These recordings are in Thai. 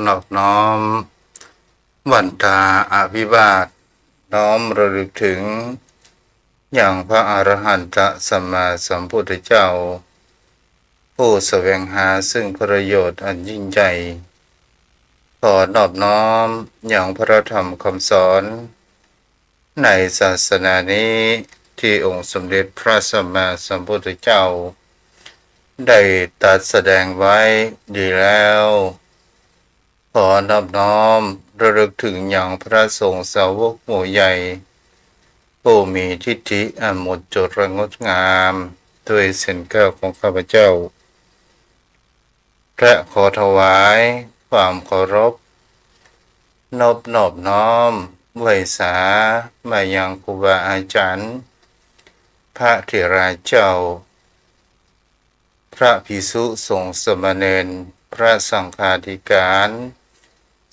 นอบน้อมวันตาอภิวาทน้อมระลึกถึงอย่างพระอรหันตสัมมาสัมพุทธเจ้าผู้แสวงหาซึ่งประโยชน์อันยิ่งใหญ่ขอนอบน้อมอย่างพระธรรมคำสอนในศาสนานี้ที่องค์สมเด็จพระสัมมาสัมพุทธเจ้าได้ตรัสแสดงไว้ดีแล้วขอนอบน้อมระลึกถึงอย่างพระสงฆ์สาวกหมู่ใหญ่ผู้มีทิฏฐิอันหมดจดระงดงามด้วยเส้นแก้วของข้าพเจ้าและขอถวายความเคารพนอบน้อมไหวสามายังครูบาอาจารย์พระเถราเจ้าพระภิกษุสงฆ์สามเณรพระสังฆาธิการ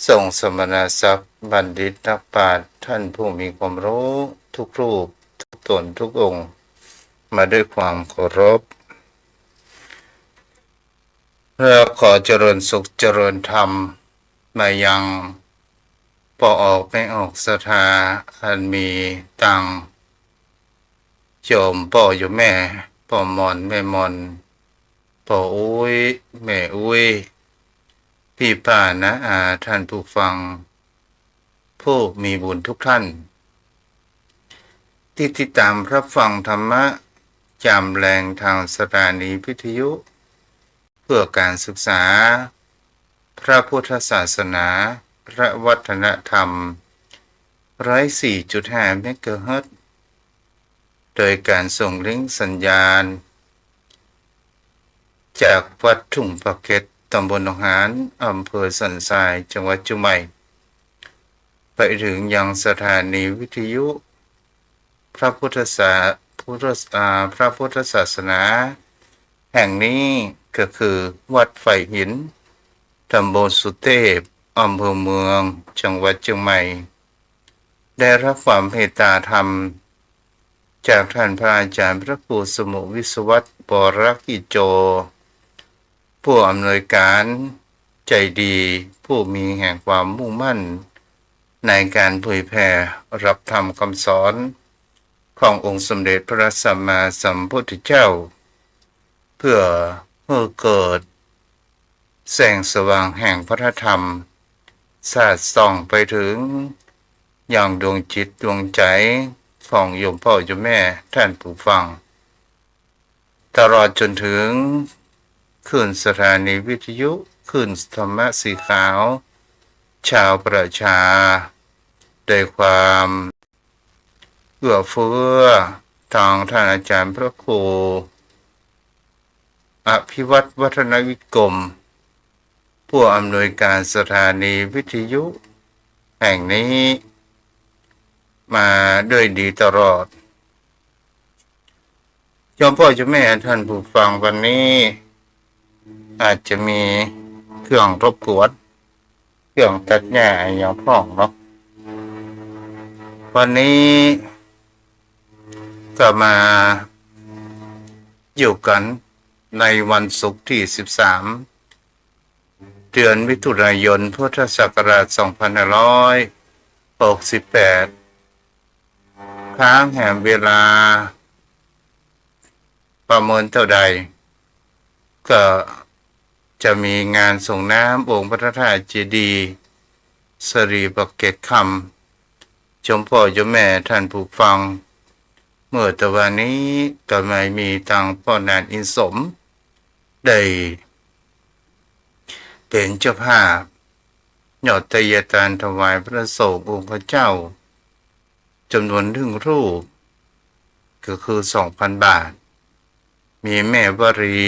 สงฆ์สมณศักดิ์บัณฑิตนักปราชญ์ท่านผู้มีความรู้ทุกรูปทุกตนทุกองค์มาด้วยความเคารพและขอเจริญสุขเจริญธรรมมายังปออกไม่ออกศรัทธาอันมีตังโยมพ่อโยมแม่พ่อมอนแม่มอนพ่ออุ้ยแม่อุ้ยพี่ป้านะอาท่านผู้ฟังผู้มีบุญทุกท่านที่ติดตามรับฟังธรรมะจำแรงทางสถานีวิทยุเพื่อการศึกษาพระพุทธศาสนาพระวัฒนธรรม104.5 เมกะเฮิรตซ์โดยการส่งลิงก์สัญญาณจากวัดทุ่งปะเก็ดตำบลหนองหานอำเภอสันทรายจังหวัดเชียงใหม่ไปถึงยังสถานีวิทยุพระพุทธศาสนาแห่งนี้ก็คือวัดไฟหินตำบลสุเทพอำเภอเมืองจังหวัดเชียงใหม่ได้รับความเมตตาธรรมจากท่านพระอาจารย์พระครูสมุวิศวัตรปรกิจโจผู้อำนวยการใจดีผู้มีแห่งความมุ่งมั่นในการเผยแผ่รับธรรมคำสอนขององค์สมเด็จพระสัมมาสัมพุทธเจ้าเพื่อให้เกิดแสงสว่างแห่งพระธรรมสาดส่องไปถึงอย่างดวงจิตดวงใจของโยมพ่อโยมแม่ท่านผู้ฟังตลอดจนถึงขึ้นสถานีวิทยุขึ้นธรรมะสีขาวชาวประชาด้วยความเอื้อเฟื้อทางท่านอาจารย์พระครูอภิวัตรวัฒนวิกรมผู้อำนวยการสถานีวิทยุแห่งนี้มาด้วยดีตลอดโยมพ่อโยมแม่ท่านผู้ฟังวันนี้อาจจะมีเครื่องรบกวนเครื่องตัดหญ้าอย่างพร่องเนาะวันนี้ก็มาอยู่กันในวันศุกร์ที่13เดือนมิถุนายนพุทธศักราช2568ค้างแห่งเวลาประเมินเท่าใดก็จะมีงานส่งน้ำองค์พระธาตุเจดีย์สรีปะเกตคำชมพ่อโยมแม่ท่านผู้ฟังเมื่อตะวันนี้ก็ไม่มีทางพ่อนานอินสมได้เป็นเจ้าภาพยอดทายทานถวายพระสงฆ์องค์พระเจ้าจำนวน1 รูปก็คือ 2,000 บาทมีแม่วรี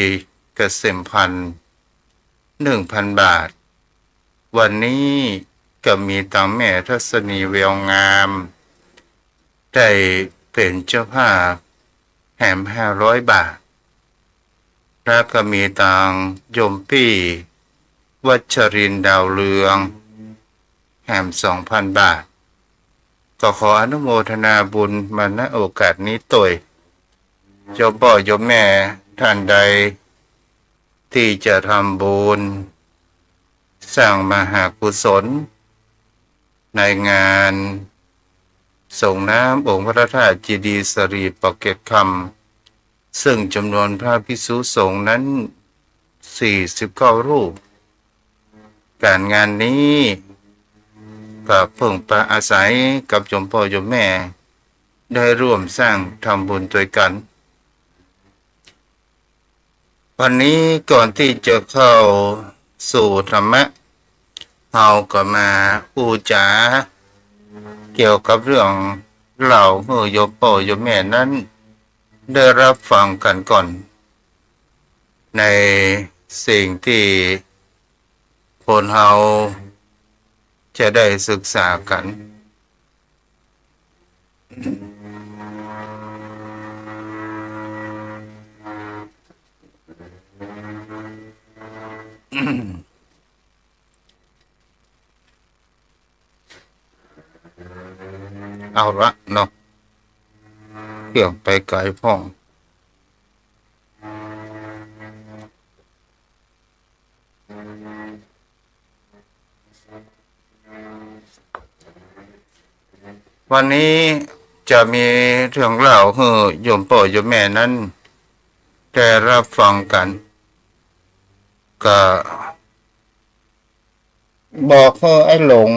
เกษมพันธ์ 1,000 บาทวันนี้ก็มีตามแม่ทัศนีแววงามได้เป็นเจ้าภาพแถม500 บาทแล้วก็มีทางโยมปี้วัชรินทร์ดาวเรืองแถม 2,000 บาทก็ขออนุโมทนาบุญมาณโอกาสนี้ตัวยโยมพ่อโยมแม่ท่านใดที่จะทำบุญ สร้างมหากุศลในงานส่งน้ำองค์พระธาตุเจดีย์สรีปเกตคำซึ่งจำนวนพระภิกษุสงฆ์นั้น49รูปการงานนี้ก็เพิ่งประอาศัยกับโยมพ่อโยมแม่ได้ร่วมสร้างทำบุญด้วยกันวันนี้ก่อนที่จะเข้าสู่ธรรมะเราก็มาพูดจาเกี่ยวกับเรื่องเหล่าโยมพ่อโยมแม่นั้นได้รับฟังกันก่อนในสิ่งที่คนเราจะได้ศึกษากันเอาละเนาะเครื่องไปไกลพ่องวันนี้จะมีเรื่องเล่าให้โยมพ่อโยมแม่นั้นได้รับฟังกันก็บอกให้ไอ้หลง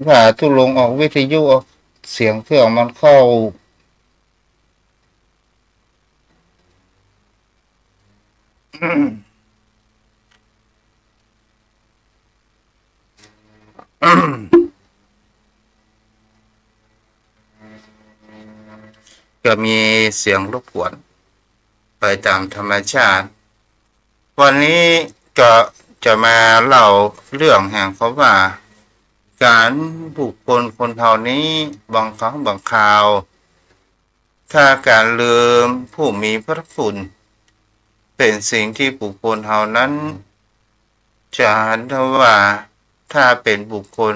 ว่าทุลงออกวิทยุออกเสียงเครื่องมันเข้าก็มีเสียงรบกวนไปตามธรรมชาติวันนี้ก็จะมาเล่าเรื่องแห่งเขาว่าการบุคคลคนเท่านี้บางครั้งบางคราวถ้าการลืมผู้มีพระคุณเป็นสิ่งที่บุคคลเท่านั้นจะเห็นว่าถ้าเป็นบุคคล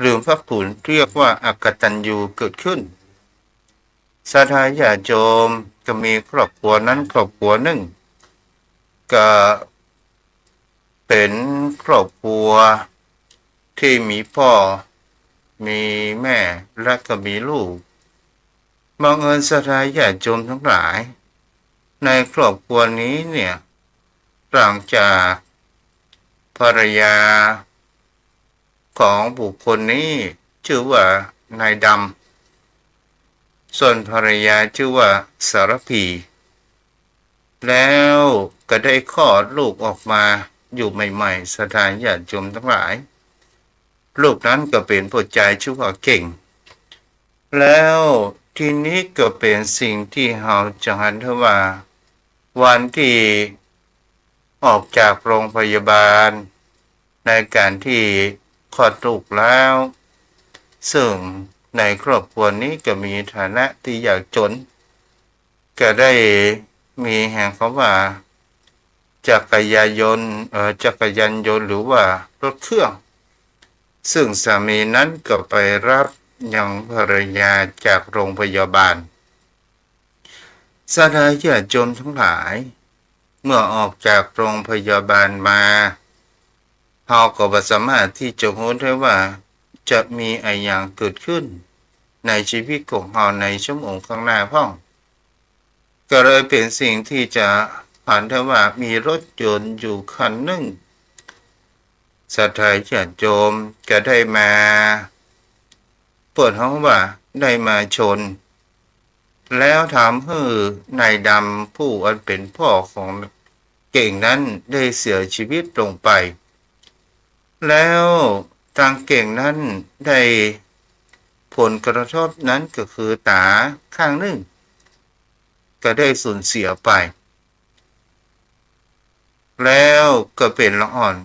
ลืมพระคุณเรียกว่าอกตัญญูเกิดขึ้นศรัทธาญาติโยมก็มีครอบครัวนั้นครอบครัวหนึ่งก็เป็นครอบครัวที่มีพ่อมีแม่และก็มีลูกบังเอิญศรัทธาญาติโยมทั้งหลายในครอบครัวนี้เนี่ยหลังจากภรรยาของบุคคลนี้ชื่อว่านายดำส่วนภรรยาชื่อว่าสารพีแล้วก็ได้คลอดลูกออกมาอยู่ใหม่ๆศรัทธาญาติโยมทั้งหลายลูกนั้นก็เป็นผู้ชายชื่อว่าเก่งแล้วทีนี้ก็เป็นสิ่งที่เราจะเห็นว่าวันที่ออกจากโรงพยาบาลในการที่คลอดลูกแล้วซึ่งในครอบครัวนี้ก็มีฐานะที่ยากจนก็ได้มีแห่งเขาว่าจักรยานยนต์หรือว่ารถเครื่องซึ่งสามีนั้นก็ไปรับยังภรรยาจากโรงพยาบาลศรัทธาญาติโยมทั้งหลายเมื่อออกจากโรงพยาบาลมาเราก็บ่สามารถที่จะรู้ได้ว่าจะมีอะไรอย่างเกิดขึ้นในชีวิตของเราในชั่วโมงข้างหน้าพ่องก็เลยเป็นสิ่งที่จะผ่านได้ว่ามีรถยนต์อยู่คันหนึ่งศรัทธาญาติโยมก็ได้มาเปิดห้องว่าได้มาชนแล้วถามให้นายดำผู้อันเป็นพ่อของเก่งนั้นได้เสียชีวิตลงไปแล้วทางเก่งนั้นได้ผลกระทบนั้นก็คือตาข้างหนึ่งก็ได้สูญเสียไปแล้วก็เป็นละอ่อน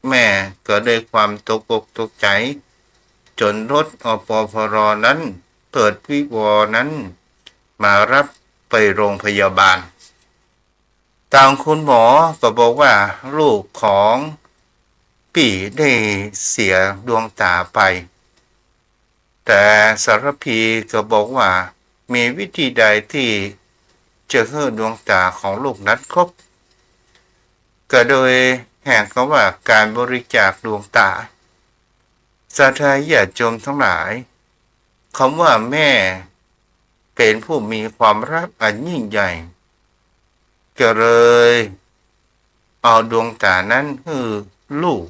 แม่ก็ได้ความตกอกตกใจจนรถอปพรนั้นเปิดวิวนั้นมารับไปโรงพยาบาลทางคุณหมอก็บอกว่าลูกของปี่ได้เสียดวงตาไปแต่สารพีก็บอกว่ามีวิธีใดที่จะให้ดวงตาของลูกนั้นครบก็โดย แห่งคำว่าการบริจาคดวงตาศรัทธาญาติโยมทั้งหลายคำว่าแม่เป็นผู้มีความรักอันยิ่งใหญ่ก็เลยเอาดวงตานั้นคือลูก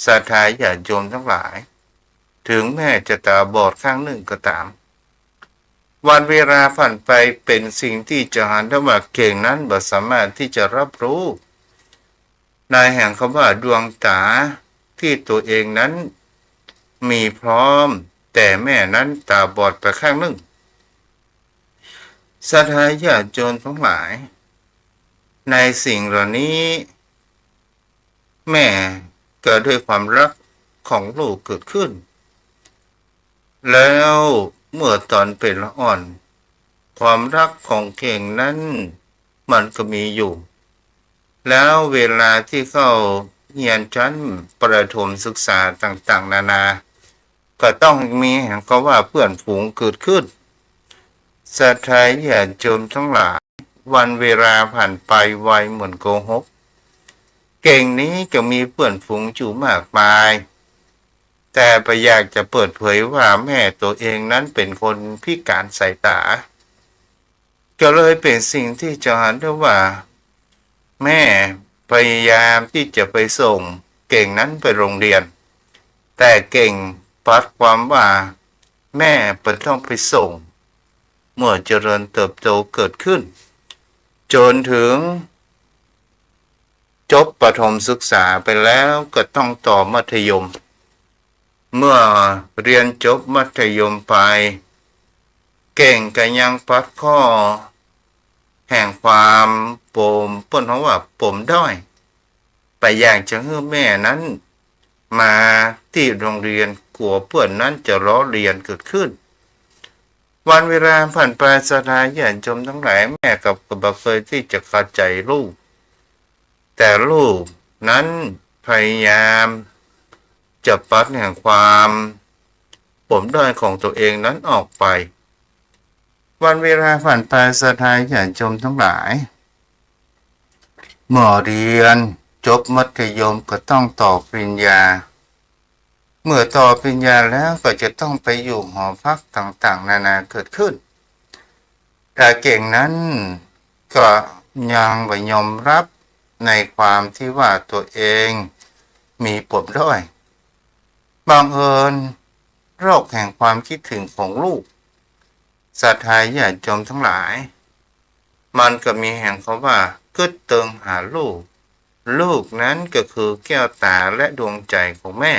ศรัทธาญาติโยมทั้งหลายถึงแม่จะตาบอดข้างหนึ่งก็ตามวันเวลาผ่านไปเป็นสิ่งที่จะหันได้ว่าเก่งนั้นบ่สามารถที่จะรับรู้ในแห่งคำว่าดวงตาที่ตัวเองนั้นมีพร้อมแต่แม่นั้นตาบอดไปข้างหนึ่งศรัทธาญาติโยมทั้งหลายในสิ่งเหล่านี้แม่เกิดด้วยความรักของลูกเกิดขึ้นแล้วเมื่อตอนเป็นละอ่อนความรักของเก่งนั้นมันก็มีอยู่แล้วเวลาที่เข้าเรียนชั้นประถมศึกษาต่างๆนานาก็ต้องมีแห่งก็ว่าเพื่อนฝูงเกิดขึ้นศรัทธาญาติโยมทั้งหลายวันเวลาผ่านไปไวเหมือนโกหกเก่งนี้ก็มีเพื่อนฝูงอยู่มากมายแต่ไปอยากจะเปิดเผยว่าแม่ตัวเองนั้นเป็นคนพิการสายตาก็เลยเป็นสิ่งที่จะหันได้ว่าแม่พยายามที่จะไปส่งเก่งนั้นไปโรงเรียนแต่เก่งปัดความว่าแม่เป็นต้องไปส่งเมื่อเจริญเติบโตเกิดขึ้นจนถึงจบประถมศึกษาไปแล้วก็ต้องต่อมัธยมเมื่อเรียนจบมัธยมไปเก่งก็ยังปัดข้อแห่งความปมเปิ้นเขาว่าปมด้อยไปอยากจะให้แม่นั้นมาที่โรงเรียนกลัวเพื่อนนั้นจะล้อเลียนเกิดขึ้นวันเวลาผ่านไปศรัทธาญาติโยมทั้งหลายแม่กับบ่เคยที่จะเข้าใจลูกแต่ลูกนั้นพยายามจะปัดแห่งความปมด้อยของตัวเองนั้นออกไปวันเวลาผ่านไปศรัทธาญาติโยมทั้งหลายเมื่อเรียนจบมัธยมก็ต้องต่อปริญญาเมื่อต่อปริญญาแล้วก็จะต้องไปอยู่หอพักต่างๆนานาเกิดขึ้นแต่เก่งนั้นก็ยังไม่ยอมรับในความที่ว่าตัวเองมีปมด้อยบังเอิญโรคแห่งความคิดถึงของลูกศรัทธาญาติโยมทั้งหลายมันก็มีแห่งคำว่ากึศเติงหาลูกลูกนั้นก็คือแก้วตาและดวงใจของแม่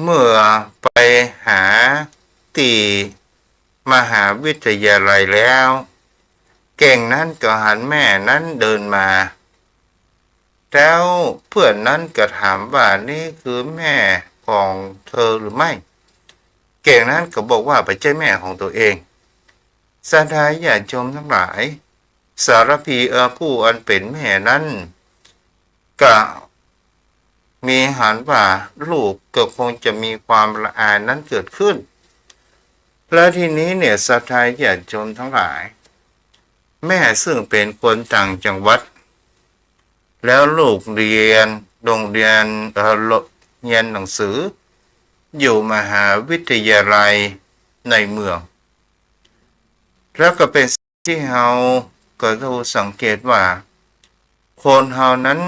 เมื่อไปหาที่มหาวิทยาลัยแล้วเก่งนั้นก็หันแม่นั้นเดินมาแล้วเพื่อนนั้นก็ถามว่านี่คือแม่ของเธอหรือไม่เก่งนั้นก็บอกว่าเป็นเจ้าแม่ของตัวเองศรัทธาญาติโยมทั้งหลายสารพีผู้อันเป็นแม่นั้นก็มีหันว่าลูกก็คงจะมีความละอายนั้นเกิดขึ้นแล้วทีนี้เนี่ยศรัทธาญาติโยมทั้งหลายแม่ซึ่งเป็นคนต่างจังหวัดแล้วลูกเรียนโรงเรียนเรียนหนังสืออยู่มหาวิทยาลัยในเมืองแล้วก็เป็นที่เฮาก็ต้องสังเกตว่าคนเฮานั้น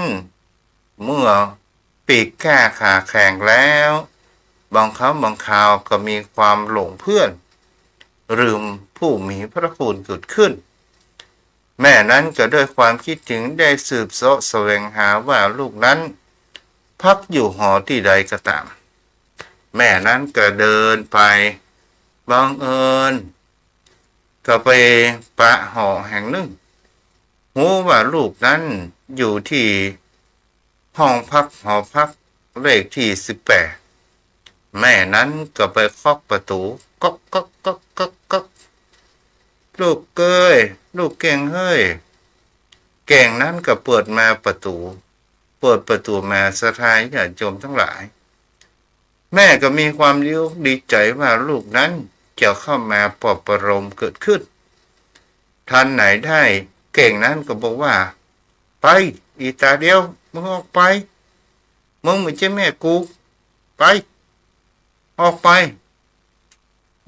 เมื่อปีกแก้ขาแข็งแล้วบางครั้งบางคราวก็มีความหลงเพื่อนลืมผู้มีพระคุณเกิดขึ้นแม่นั้นก็ด้วยความคิดถึงได้สืบเสาะแสวงหาว่าลูกนั้นพักอยู่หอที่ใดก็ตามแม่นั้นก็เดินไปบังเอิญก็ไปปะหอแห่งหนึ่งหูว่าลูกนั้นอยู่ที่ห้องพักหอพักเลขที่18แม่นั้นก็ไปเคาะประตูก๊อกก๊อกก๊อกก๊อกก๊อกลูกเก้ยลูกเก่งเฮ้ยเก่งนั้นก็เปิดมาประตูมาศรัทธาญาติโยมทั้งหลายแม่ก็มีความดีใจว่าลูกนั้นจะเข้ามาปลอบประโลมเกิดขึ้นทันไหนได้เก่งนั้นก็บอกว่าไปอีตาเดียว มึงออกไปมึงไม่ใช่แม่กูไปออกไป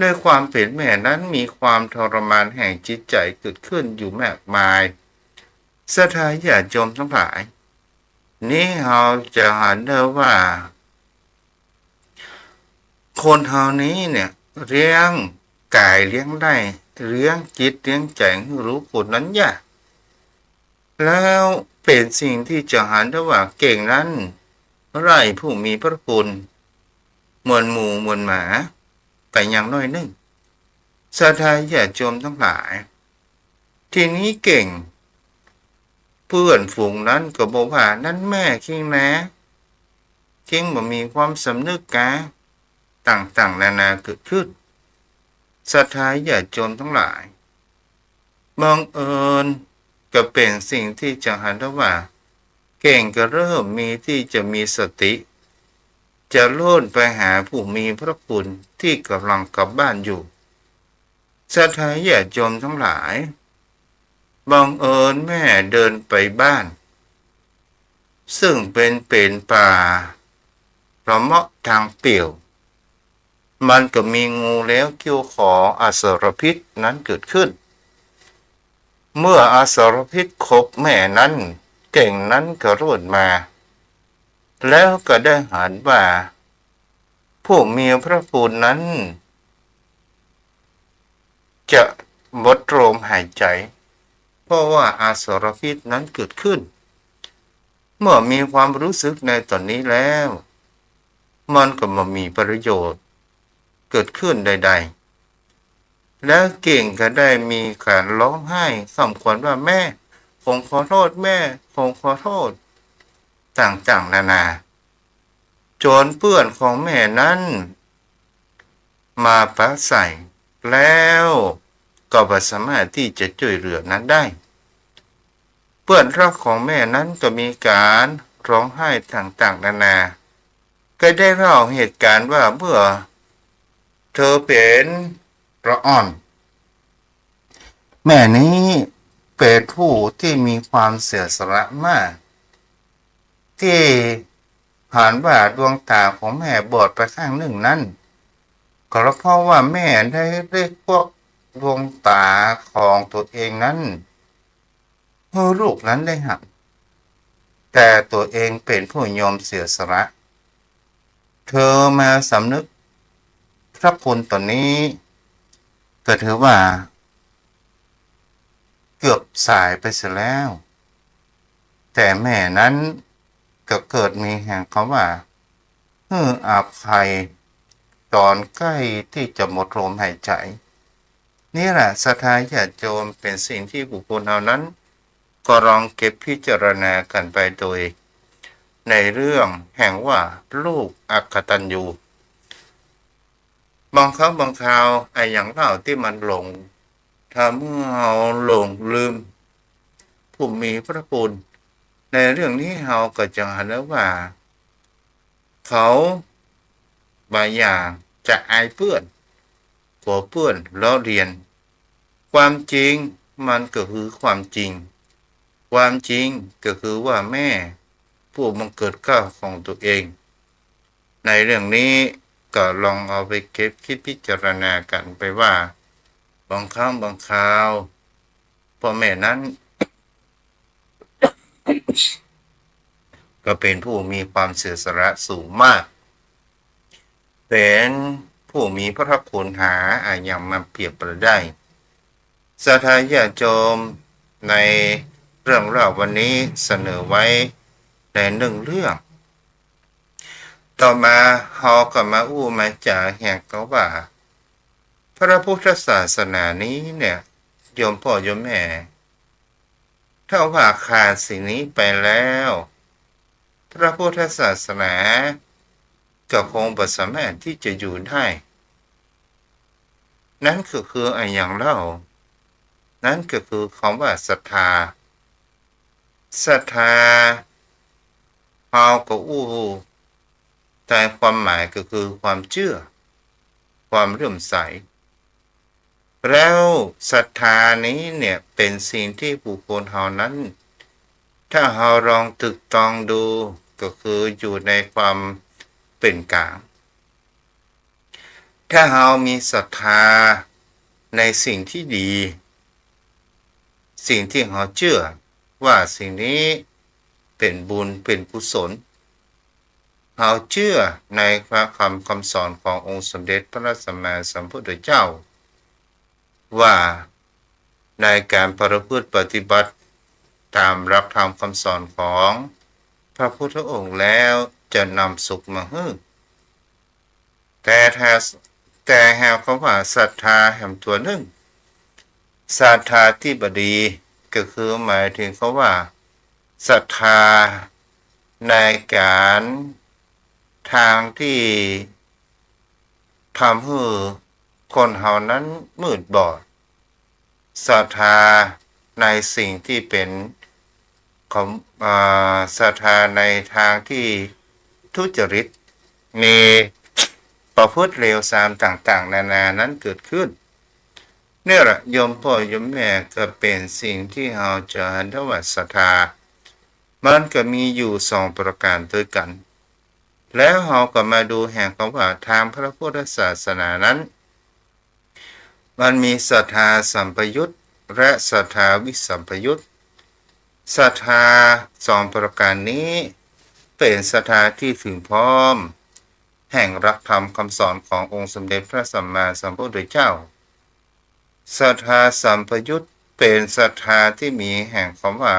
ด้วยความเป็นแม่นั้นมีความทรมานแห่งจิตใจเกิดขึ้นอยู่มากมายศรัทธาญาติโยมทั้งหลายนี่เราจะเห็นได้ว่าคนเฮานี้เนี่ยเลี้ยงกายเลี้ยงได้เลี้ยงจิตเลี้ยงใจให้รู้ผลนั้นยากแล้วเป็นสิ่งที่จะเห็นได้ว่าเก่งนั้นไร้ผู้มีพระคุณมวลหมู่มวลหมาแต่อย่างน้อยหนึ่งศรัทธาญาติโยมทั้งหลายทีนี้เก่งเพื่อนฝูงนั้นก็บอกว่านั่นแม่คิงนะคิงบ่มีความสำนึกกะต่างๆนานาเกิดขึ้นศรัทธาญาติโยมทั้งหลายบังเอิญก็เป็นสิ่งที่จะเห็นได้ว่าเก่งก็เริ่มมีที่จะมีสติจะโลดไปหาผู้มีพระคุณที่กำลังกลับบ้านอยู่ศรัทธาญาติโยมทั้งหลายบังเอิญแม่เดินไปบ้านซึ่งเป็นป่าระเมาะทางเปี่ยวมันก็มีงูแล้วเขี้ยวขออสรพิษนั้นเกิดขึ้นเมื่ออสรพิษคบแม่นั้นเก่งนั้นก็รวดมาแล้วก็ได้เห็นว่าผู้มีพระคุณนั้นจะหมดลมหายใจเพราะว่าอสรพิษนั้นเกิดขึ้นเมื่อมีความรู้สึกในตอนนี้แล้วมันก็มามีประโยชน์เกิดขึ้นใดๆแล้วเก่งก็ได้มีการร้องไห้สำควรว่าแม่ผมขอโทษแม่ผมขอโทษต่างๆนานาจนเพื่อนของแม่นั้นมาปะใส่แล้วก็บ่สามารถที่จะช่วยเหลือนั้นได้เพื่อนรักของแม่นั้นก็มีการร้องไห้ต่างๆนานาก็ได้เล่าเหตุการณ์ว่าเมื่อเธอเป็นละอ่อนแม่นี้เป็นผู้ที่มีความเสียสละมากที่ผ่านว่าดวงตาของแม่บอดไปข้างหนึ่งนั้นก็เพราะว่าแม่ได้เรียกพวกดวงตาของตัวเองนั้นเมื่อลูกนั้นได้หักแต่ตัวเองเป็นผู้ยอมเสียสละเธอมาสำนึกพระคุณตอนนี้ก็ถือว่าเกือบสายไปเสียแล้วแต่แม่นั้นก็เกิดมีแห่งคำว่าอาภัยตอนใกล้ที่จะหมดลมหายใจนี่แหละศรัทธาญาติโยมเป็นสิ่งที่บุคคลเหล่านั้นก็ลองเก็บพิจารณากันไปโดยในเรื่องแห่งว่าลูกอกตัญญูบางครั้งบางคราวไอ้อย่างเล่าที่มันหลงถ้าเมื่อเราหลงลืมผู้มีพระคุณในเรื่องนี้เราก็จะเห็นแล้วว่าเขาบางอย่างจะอายเพื่อนกลัวเพื่อนล้อเลียนความจริงมันก็คือความจริงความจริงก็คือว่าแม่ผู้บังเกิดเกล้าของตัวเองในเรื่องนี้ก็ลองเอาไปเก็บคิดพิจารณากันไปว่าบางครั้งบางคราวพ่อแม่นั้นก็เป็นผู้มีความเสียสละสูงมากเป็นผู้มีพระคุณหาอย่างมาเปรียบประได้ศรัทธาญาติโยมในเรื่องเล่าวันนี้เสนอไว้ในหนึ่งเรื่องต่อมาเราก็มามาจากแห่งเขาว่าพระพุทธศาสนานี้เนี่ยโยมพ่อโยมแม่ถ้าว่าขาดสิ่งนี้ไปแล้วพระพุทธศาสนาก็คงบ่สามารถที่จะอยู่ได้นั่นก็คืออย่างเล่านั่นก็คือคำว่าศรัทธาเราก็แต่ความหมายก็คือความเชื่อความเลื่อมใสแล้วศรัทธานี้เนี่ยเป็นสิ่งที่บุคคลเหล่านั้น ถ้าเราลองตึกตองดูก็คืออยู่ในความเป็นกลางถ้าเรามีศรัทธาในสิ่งที่ดีสิ่งที่เราเชื่อว่าสิ่งนี้เป็นบุญเป็นกุศลเราเชื่อในพระคำสอนขององค์สมเด็จพระสัมมาสัมพุทธเจ้าว่าในการประพฤติปฏิบัติตามรับธรรมคำสอนของพระพุทธองค์แล้วจะนำสุขมาให้แต่หากเขาว่าศรัทธาแห่งตัวหนึ่งศรัทธาที่บดีก็คือหมายถึงเขาว่าศรัทธาในการทางที่ทำให้คนเฮานั้นมืดบอดศรัทธาในสิ่งที่เป็นของศรัทธาในทางที่ทุจริตมีประพฤติเลวทรามต่างๆนานานั้นเกิดขึ้นเนี่ยแหละโยมพ่อโยมแม่ก็เป็นสิ่งที่เราจะเห็นได้ว่าศรัทธามันก็มีอยู่สองประการด้วยกันแล้วเราก็มาดูแห่งคำว่าทางพระพุทธศาสนานั้นมันมีศรัทธาสัมปยุตและศรัทธาวิสัมปยุตศรัทธาสองประการนี้เป็นศรัทธาที่ถึงพร้อมแห่งรักธรรมคำสอนขององค์สมเด็จพระสัมมาสัมพุทธเจ้าศรัทธาสัมปยุตเป็นศรัทธาที่มีแห่งคำว่า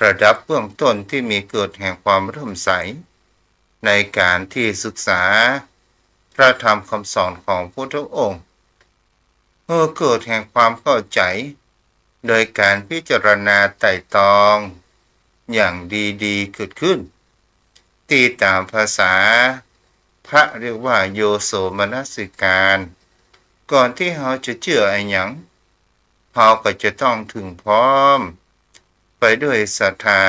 ระดับเบื้องต้นที่มีเกิดแห่งความเริ่มใสในการที่ศึกษาพระธรรมคำสอนของพุทธองค์เมื่อเกิดแห่งความเข้าใจโดยการพิจารณาไต่ตองอย่างดีๆเกิดขึ้นตีตามภาษาพระเรียกว่าโยโสมนสิการก่อนที่เราจะเชื่อไอ้หยังเราก็จะต้องถึงพร้อมไปด้วยศรัทธา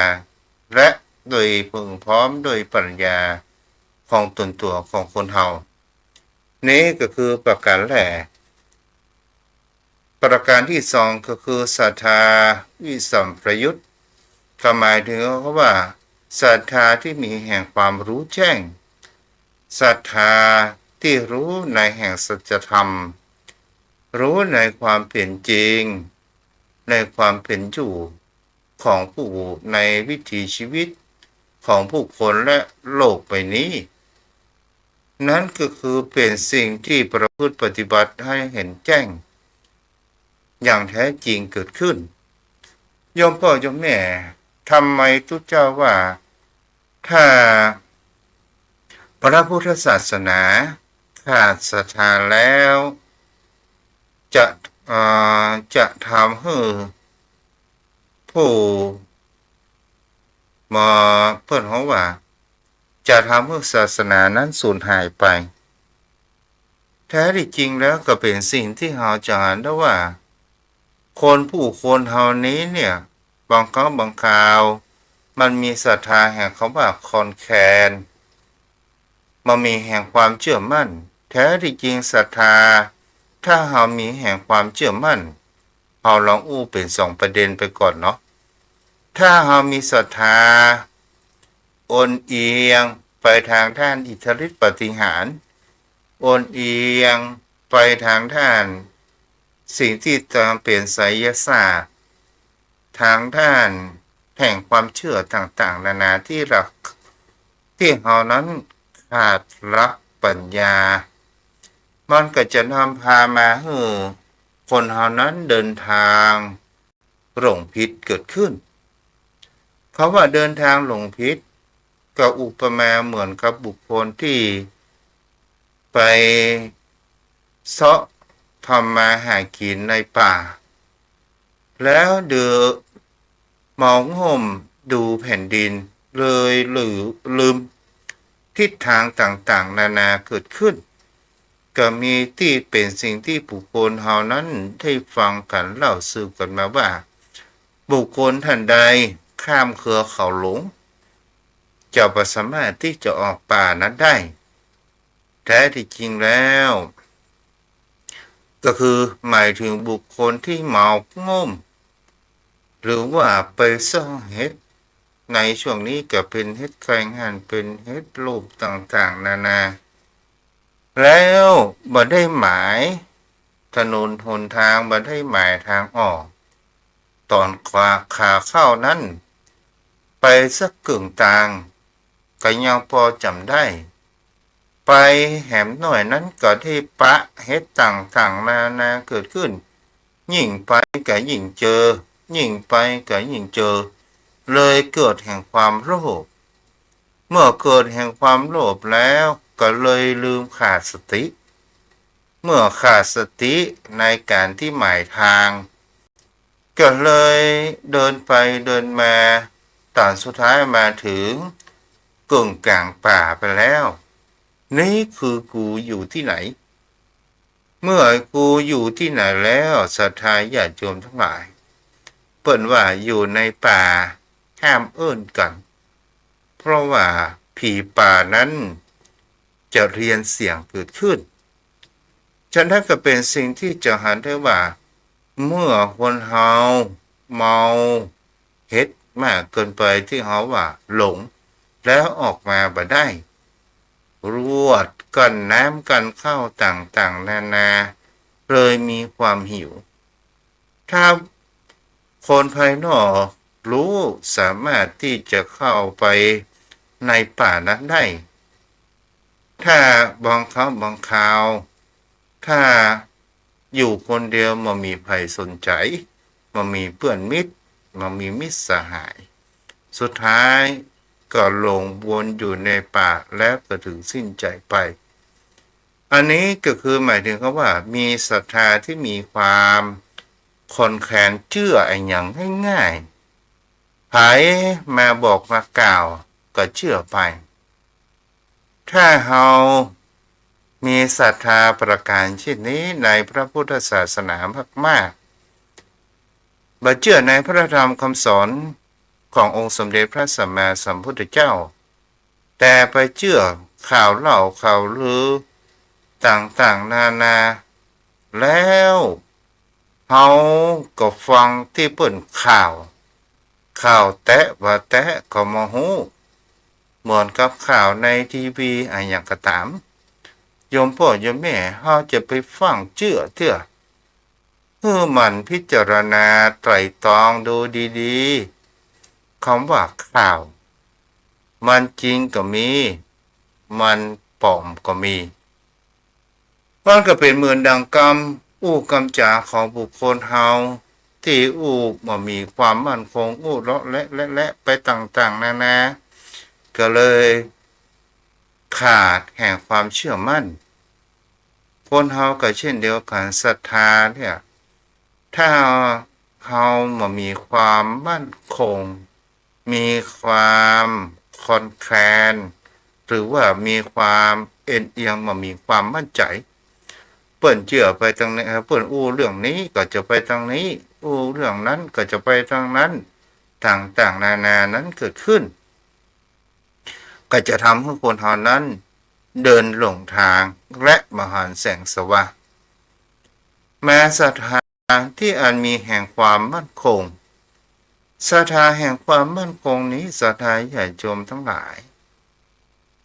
และโดยพึงพร้อมโดยปัญญาของตนตัวของคนเฮานี้ก็คือประการแรกประการที่สองก็คือศรัทธาวิสัมปยุตก็หมายถึงว่าศรัทธาที่มีแห่งความรู้แจ้งศรัทธาที่รู้ในแห่งสัจธรรมรู้ในความเป็นจริงในความเป็นอยู่ของผู้ในวิถีชีวิตของผู้คนและโลกใบนี้นั่นก็คือเป็นสิ่งที่ประพฤติปฏิบัติให้เห็นแจ้งอย่างแท้จริงเกิดขึ้นโยมพ่อโยมแม่ทำไมทุกเจ้าว่าถ้าพระพุทธศาสนาขาดศรัทธาแล้วจะทำให้ผู้มาเพื่อนเขาว่าจะทำให้ศาสนานั้นสูญหายไปแท้ที่จริงแล้วก็เป็นสิ่งที่เราจะเห็นได้ว่าผู้คนเฮานี้เนี่ยบางครั้งบางคราวมันมีศรัทธาแห่งคำว่าคอนแคนมันมีแห่งความเชื่อมั่นแท้ที่จริงศรัทธาถ้าเรามีแห่งความเชื่อมั่นเราลองอู้เป็นสองประเด็นไปก่อนเนาะถ้าเรามีศรัทธาโอนเอียงไปทางด้านอิทธิฤทธิปาฏิหาริย์โอนเอียงไปทางด้านสิ่งที่จะเป็นไสยศาสตร์ทางด้านแห่งความเชื่อต่างๆนานาที่เรานั้นขาดรักปัญญามันก็จะนำพามาให้คนเรานั้นเดินทางหลงผิดเกิดขึ้นเขาว่าเดินทางหลงผิดก็อุปมาเหมือนกับบุคคลที่ไปเสาะทำมาหากินในป่าแล้วมองห่มดูแผ่นดินเลยลืมทิศทางต่างๆนานาเกิดขึ้นก็มีที่เป็นสิ่งที่บุคคลเฮานั้นได้ฟังกันเล่าสืบกันมาว่าบุคคลท่านใดข้ามเครือเขาหลงจะบ่สามารถที่จะออกป่านั้นได้แท้ที่จริงแล้วก็คือหมายถึงบุคคลที่เมาง่มหรือว่าไปซ่องเฮ็ด ในช่วงนี้ก็เป็นเฮ็ดไข่งานเป็นเฮ็ดรูปต่างๆนานาแล้วบ่ได้หมายถนนหนทางบ่ได้หมายทางออกตอนขาเข้านั้นไปสักกึ่งกลางก็ยังพอจำได้ไปแหมหน่อยนั้นก็ที่ปะเฮ็ดต่างๆนานาเกิดขึ้นยิ่งไปก็ยิ่งเจอยิ่งไปก็ยิ่งเจอเลยเกิดแห่งความโลภเมื่อเกิดแห่งความโลภแล้วก็เลยลืมขาดสติเมื่อขาดสติในการที่หมายทางก็เลยเดินไปเดินมาตอนสุดท้ายมาถึงกึ่งกลางป่าไปแล้วนี่คือกูอยู่ที่ไหนเมื่อกูอยู่ที่ไหนแล้วศรัทธาญาติโยมทั้งหลายเปิ้นว่าอยู่ในป่าห้ามเอิ้นกันเพราะว่าผีป่านั้นจะเรียนเสียงเกิดขึ้นฉะนั้นก็เป็นสิ่งที่จะหันได้ว่าเมื่อคนเฮาเมาเฮ็ดมากเกินไปที่เฮาว่าหลงแล้วออกมาบ่ได้รวดกันน้ำกันเข้าต่างๆนานาเลยมีความหิวถ้าคนภายนอกรู้สามารถที่จะเข้าไปในป่านั้นได้ถ้าบางครั้งบางคราวถ้าอยู่คนเดียวมันมีใครสนใจมันมีเพื่อนมิตรมันมีมิตรสหายสุดท้ายก็หลงวนอยู่ในป่าแล้วก็ถึงสิ้นใจไปอันนี้ก็คือหมายถึงว่ามีศรัทธาที่มีความคอนแคลนเชื่อไอ้อย่างง่ายๆไผมาบอกมากล่าวก็เชื่อไปถ้าเฮามีศรัทธาประการเช่นนี้ในพระพุทธศาสนามากๆบ่เชื่อในพระธรรมคำสอนขององค์สมเด็จพระสัมมาสัมพุทธเจ้าแต่ไปเชื่อข่าวเล่าข่าวลือต่างๆนานาแล้วเฮาก็ฟังที่เปิ้นข่าวแตะว่าแตะก็มาฮู้เหมือนกับข่าวในทีวีอะไรอย่างก็ตามโยมพ่อโยมแม่เฮาจะไปฟังเชื่อเถอะมันพิจารณาไตร่ตรองดูดีๆคำว่าข่าวมันจริงก็มีมันปลอมก็มีมันก็เป็นเหมือนดังกำอู้กำจาของบุคคลเฮาที่อู้บ่มีความมั่นคงอู้เลาะและไปต่างๆนานาก็เลยขาดแห่งความเชื่อมั่นคนเฮาก็เช่นเดียวกันศรัทธาเนี่ยถ้าเฮาบ่มีความมั่นคงมีความคอนแคลนหรือว่ามีความเอ็นเอียงบ่มีความมั่นใจเปิ้นเชื่อไปทางนี้เปิ้นอู้เรื่องนี้ก็จะไปทางนี้อู้เรื่องนั้นก็จะไปทางนั้นต่างๆนานานั้นเกิดขึ้นก็จะทำให้คนเฮานั้นเดินหลงทางและมหันต์แสงสว่างแม้ศรัทธาที่อันมีแห่งความมั่นคงศรัทธาแห่งความมั่นคงนี้ศรัทธาญาติโยมทั้งหลาย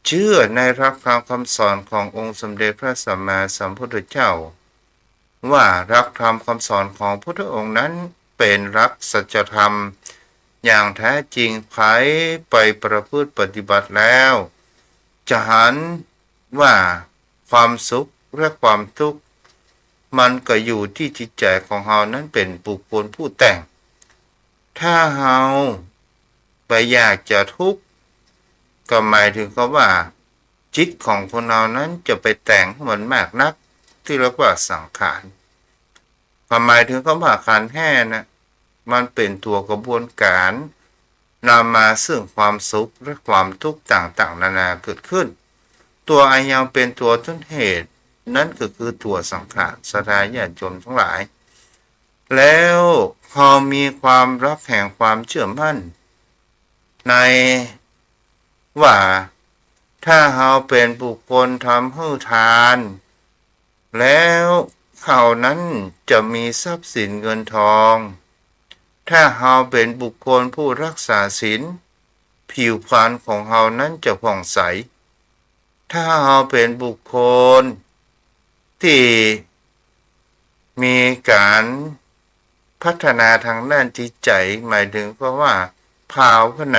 เชื่อในหลักธรรมคำสอนขององค์สมเด็จพระสัมมาสัมพุทธเจ้าว่าหลักธรรมคำสอนของพุทธองค์นั้นเป็นหลักสัจธรรมอย่างแท้จริงใครไปประพฤติปฏิบัติแล้วจะหันว่าความสุขและความทุกข์มันก็อยู่ที่จิตใจของเฮานั้นเป็นบุคคลผู้แต่งถ้าเฮาไปอยากจะทุกข์ก็หมายถึงก็ว่าจิตของคนเรานั้นจะไปแต่งให้มันมากนักที่เรียกว่าสังขารหมายถึงก็ว่าขันธ์ห้านะมันเป็นตัวกระบวนการนำมาซึ่งความสุขและความทุกข์ต่างๆนานาเกิดขึ้นตัวอันยังเป็นตัวต้นเหตุนั่นก็คือตัวสังขารศรัทธาญาติโยมทั้งหลายแล้วพอมีความรักแห่งความเชื่อมั่นในว่าถ้าเราเป็นบุคคลทำให้ทานแล้วเขานั้นจะมีทรัพย์สินเงินทองถ้าเราเป็นบุคคลผู้รักษาศีล ผิวพรรณของเรานั้นจะผ่องใสถ้าเราเป็นบุคคลที่มีการพัฒนาทางด้านจิตใจหมายถึงเพราะว่าภาวน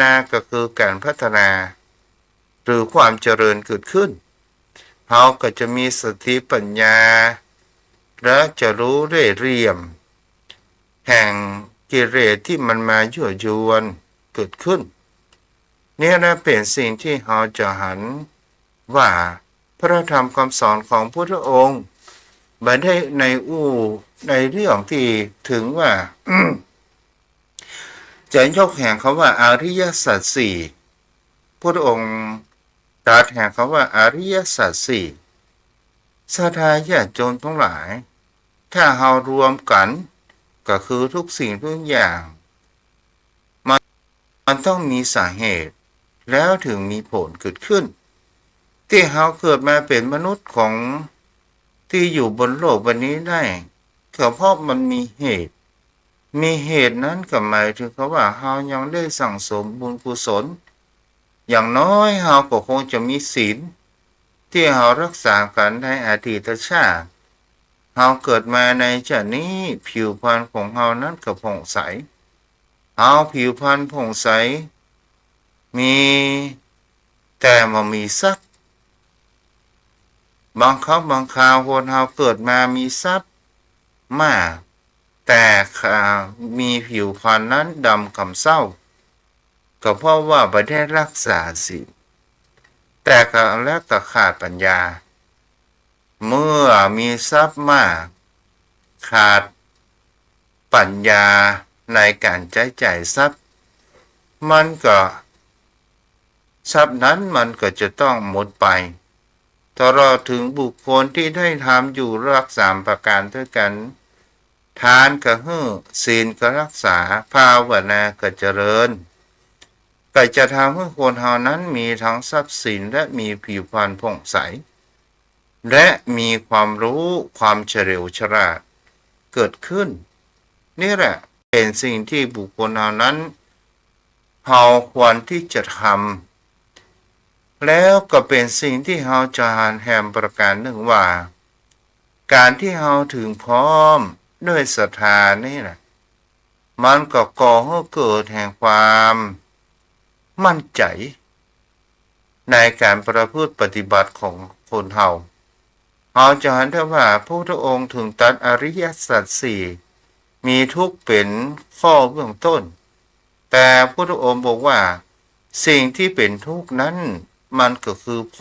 าก็คือการพัฒนาหรือความเจริญเกิดขึ้นเราก็จะมีสติปัญญาและจะรู้ได้เรียมแห่งกิเลสที่มันมายั่วยวนเกิดขึ้นนี่นะเป็นสิ่งที่เราจะหันว่าพระธรรมคำสอนของพระองค์บัดได้ในเรื่องที่ถึงว่า จะยกแห่งคำว่าอริยสัจสี่พระองค์ตรัสแห่งคำว่าอริยสัจสี่ศรัทธาญาติโยมทั้งหลายถ้าเรารวมกันก็คือทุกสิ่งทุกอย่างมันต้องมีสาเหตุแล้วถึงมีผลเกิดขึ้นที่เราเกิดมาเป็นมนุษย์ของที่อยู่บนโลกวันนี้ได้ก็เพราะมันมีเหตุนั้นก็หมายถึงว่าเรายังได้สั่งสมบุญกุศลอย่างน้อยเราก็คงจะมีศีลที่เรารักษากันในอดีตชาติเราเกิดมาในชาตินี้ผิวพรรณของเรานั้นก็ผ่องใสเอาผิวพรรณผ่องใสมีแต่มามีทรัพย์บางครั้งบางคราวคนเราเกิดมามีทรัพย์มากแต่มีผิวพรรณนั้นดำกำเศร้าก็เพราะว่าไม่ได้รักษาศีลแต่ก็แล้วก็ขาดปัญญาเมื่อมีทรัพย์มากขาดปัญญาในการใช้จ่ายทรัพย์มันก็ทรัพย์นั้นมันก็จะต้องหมดไปตลอดถึงบุคคลที่ได้ทำอยู่รักษาประการด้วยกันทานก็ให้ศีลก็รักษาภาวนาก็เจริญก็จะทำให้คนเฮานั้นมีทั้งทรัพย์สินและมีผิวพรรณผ่องใสและมีความรู้ความเฉลียวฉลาดเกิดขึ้นนี่แหละเป็นสิ่งที่บุคคลเหล่านั้นเราควรที่จะทำแล้วก็เป็นสิ่งที่เราจะหันแหมประการหนึ่งว่าการที่เราถึงพร้อมด้วยศรัทธานี่แหละมันก็ก่อให้เกิดแห่งความมั่นใจในการประพฤติปฏิบัติของคนเราจะหันได้ว่าพระพุทธองค์ถึงตรัสอริยสัจสี่มีทุกข์เป็นข้อเบื้องต้นแต่พระพุทธองค์บอกว่าสิ่งที่เป็นทุกข์นั้นมันก็คือผ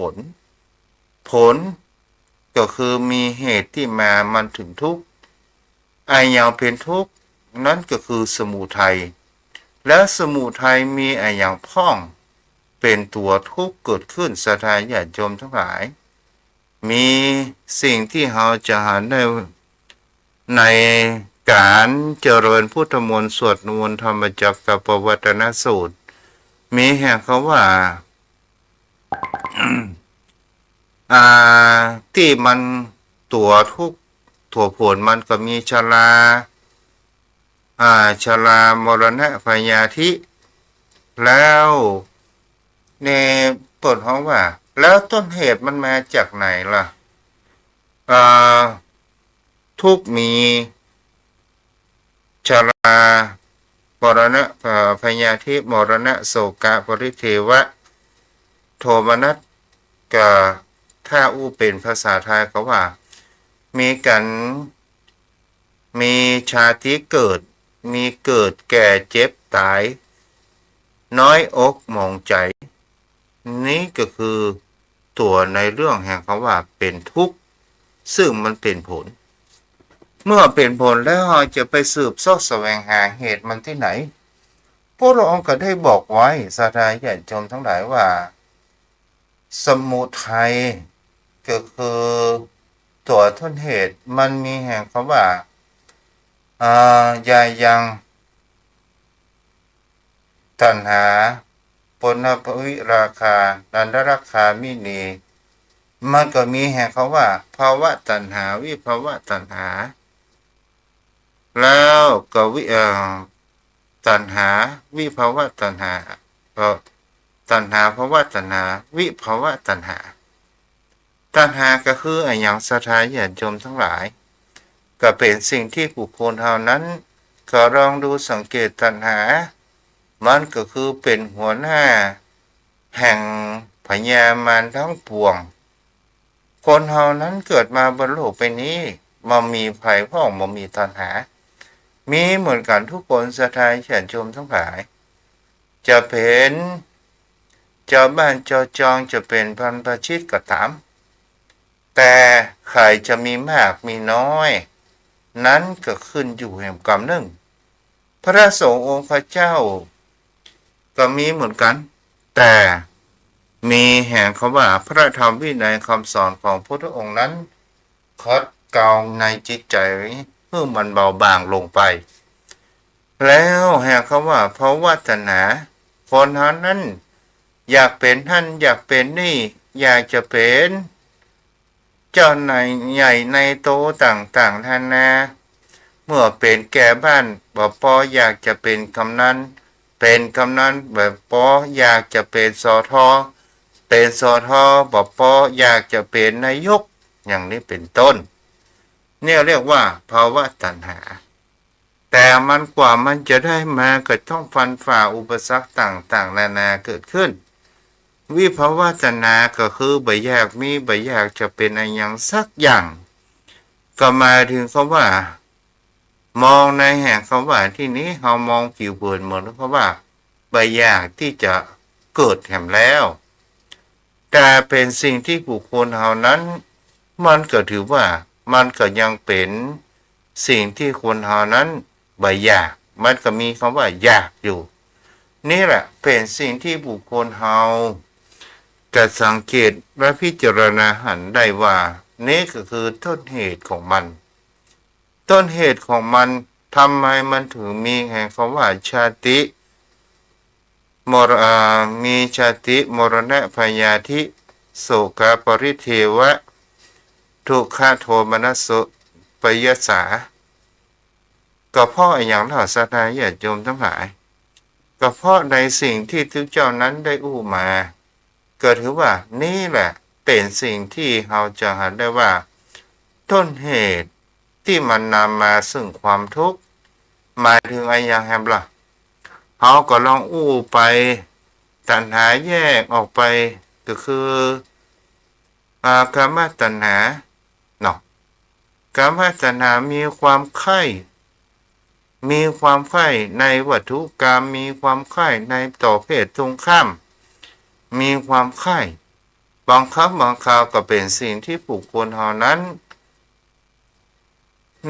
ลก็คือมีเหตุที่มามันถึงทุกข์อย่างเป็นทุกข์นั่นก็คือสมุทัยและสมุทัยมีอย่างพ้องเป็นตัวทุกข์เกิดขึ้นศรัทธาญาติโยมทั้งหลายมีสิ่งที่เราจะหาได้ในการเจริญพุทธมนต์สวดมนต์ธรรมจักรกับปวัตนสูตรมีแห่งเขาว่า ที่มันตัวทุกตัวผลมันก็มีชรามรณะพยาธิแล้วในเปิดห้องว่าแล้วต้นเหตุมันมาจากไหนล่ะทุกมีชรามรณะพยาธิมรณะโศกะปริเทวะโทมนัสก็ถ้าเป็นภาษาไทยก็ว่ามีชาติเกิดมีเกิดแก่เจ็บตายน้อยอกมองใจนี้ก็คือตัวในเรื่องแห่งคำว่าเป็นทุกข์ซึ่งมันเป็นผลเมื่อเป็นผลแล้วเราจะไปสืบเสาะแสวงหาเหตุมันที่ไหนพระองค์ก็ได้บอกไว้ศรัทธาญาติโยมทั้งหลายว่าสมุทัยก็คือตัวต้นเหตุมันมีแห่งคำว่ายายังตัณหาปนปวิราคานันทราคามินีมันก็มีแห่งคำว่าภาวะตัณหาวิภาวะตัณหาแล้วก็ ตัณหาวิภาวะตัณหาเพราะตัณหาภาวะตัณหาวิภาวะตัณหาตัณหาก็คืออย่างศรัทธาญาติโยมทั้งหลายก็เป็นสิ่งที่บุคคลเท่านั้นก็ลองดูสังเกตตัณหามันก็คือเป็นหัวหน้าแห่งพญามารทั้งปวงคนเฮานั้นเกิดมาบนโลกใบนี้มามีภัยพ้องมามีตัณหามีเหมือนกันทุกคนศรัทธาญาติโยมทั้งหลายจะเป็นเจ้าบ้านเจ้าจองจะเป็นพันประชิตก็ตามแต่ใครจะมีมากมีน้อยนั้นก็ขึ้นอยู่แห่งกรรมหนึ่งพระสงฆ์องค์พระเจ้าก็มีเหมือนกันแต่มีแห่งคำว่าพระธรรมวินัยคำสอนของพระองค์นั้นคัดเกลาในจิตใจเพื่อมันเบาบางลงไปแล้วแห่งคำว่าเพราะวัฒนาคนนั้นอยากเป็นท่านอยากเป็นนี่อยากจะเป็นเจ้านายใหญ่ในโตต่างๆนานาเมื่อเป็นแก่บ้านบอกปออยากจะเป็นกำนันเป็นกำนันแบบปออยากจะเป็นสอทอเป็นสอทอบอกปออยากจะเป็นนายกอย่างนี้เป็นต้นเนี่ยเรียกว่าภาวะตัณหาแต่มันกว่ามันจะได้มาก็ต้องฟันฝ่าอุปสรรคต่างๆนานาเกิดขึ้นวิภาวะตัณหาก็คือบ่อยากมีบ่อยากจะเป็นอะไรอย่างสักอย่างก็มาถึงคำว่ามองในแห่งคำว่าที่นี้เรามองผิวเผินเหมือนคำว่าบ่อยากที่จะเกิดแห่งแล้วแต่เป็นสิ่งที่บุคคลเหล่านั้นมันก็ถือว่ามันก็ยังเป็นสิ่งที่คนเหล่านั้นบ่อยากมันก็มีคำว่าอยากอยู่นี่แหละเป็นสิ่งที่บุคคลเราจะสังเกตและพิจารณาหันได้ว่านี่ก็คือต้นเหตุของมันต้นเหตุของมันทำไมมันถึงมีแห่งคำว่าชาติมีชาติมรณะพยาธิโสกปริเทวะทุกขโทมนัสสุปยสาก็เพราะอย่างเหล่าศรัทธาญาติโยมทั้งหลายก็เพราะในสิ่งที่ทุกเจ้านั้นได้อู้มาก็ถือว่านี่แหละเป็นสิ่งที่เราจะหาได้ว่าต้นเหตุที่มันนำมาซึ่งความทุกข์หมายถึงอะไรอย่างไรล่ะเขาก็ลองอู้ไปตัณหาแยกออกไปก็คือกามตัณหาเนาะกามตัณหามีความใคร่ในวัตถุกรรมมีความใคร่ในต่อเพศตรงข้ามมีความใคร่บางครั้งบางคราวก็เป็นสิ่งที่บุคคลเหล่านั้น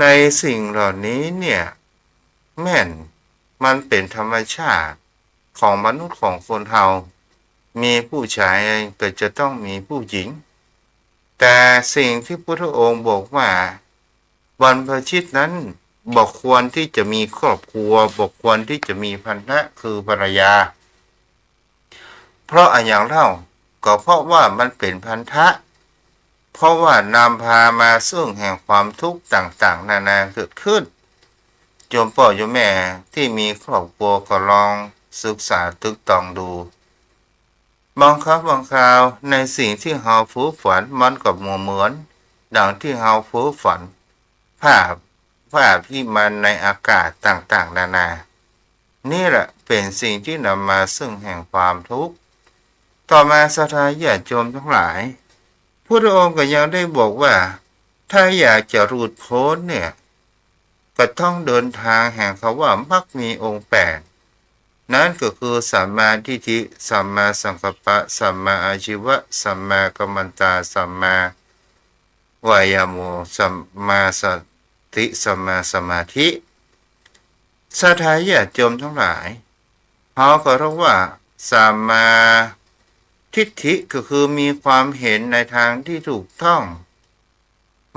ในสิ่งเหล่านี้เนี่ยแม่นมันเป็นธรรมชาติของมนุษย์ของคนเรามีผู้ชายก็จะต้องมีผู้หญิงแต่สิ่งที่พุทธองค์บอกว่าบรรพชิตนั้นบอกควรที่จะมีครอบครัวบอกควรที่จะมีพันธะคือภรรยาเพราะอย่างเล่าก็เพราะว่ามันเป็นพันธะเพราะว่านำพามาซึ่งแห่งความทุกข์ต่างๆนานาเกิดขึ้นโยมพ่อโยมแม่ที่มีครอบครัวก็ลองศึกษาตึกตองดูบางครั้งบางคราวในสิ่งที่เราฟูฝันมันก็เหมือนดังที่เราฟูฝันภาพที่มันในอากาศต่างๆนานานี่แหละเป็นสิ่งที่นำมาซึ่งแห่งความทุกข์ต่อมาศรัทธาญาติโยมทั้งหลายพระองค์ก็ยังได้บอกว่าถ้าอยากจะหลุดพ้นเนี่ยก็ต้องเดินทางแห่งคำว่ามรรคมีองค์8นั่นก็คือสัมมาทิฏฐิสัมมาสังกัปปะสัมมาอาชีวะสัมมากัมมันตาสัมมาวายาโมสัมมาสติสัมมาสมาธิศรัทธาญาติโยมทั้งหลายเขาก็เรียกว่าสัมมาทิฏฐิก็คือมีความเห็นในทางที่ถูกต้อง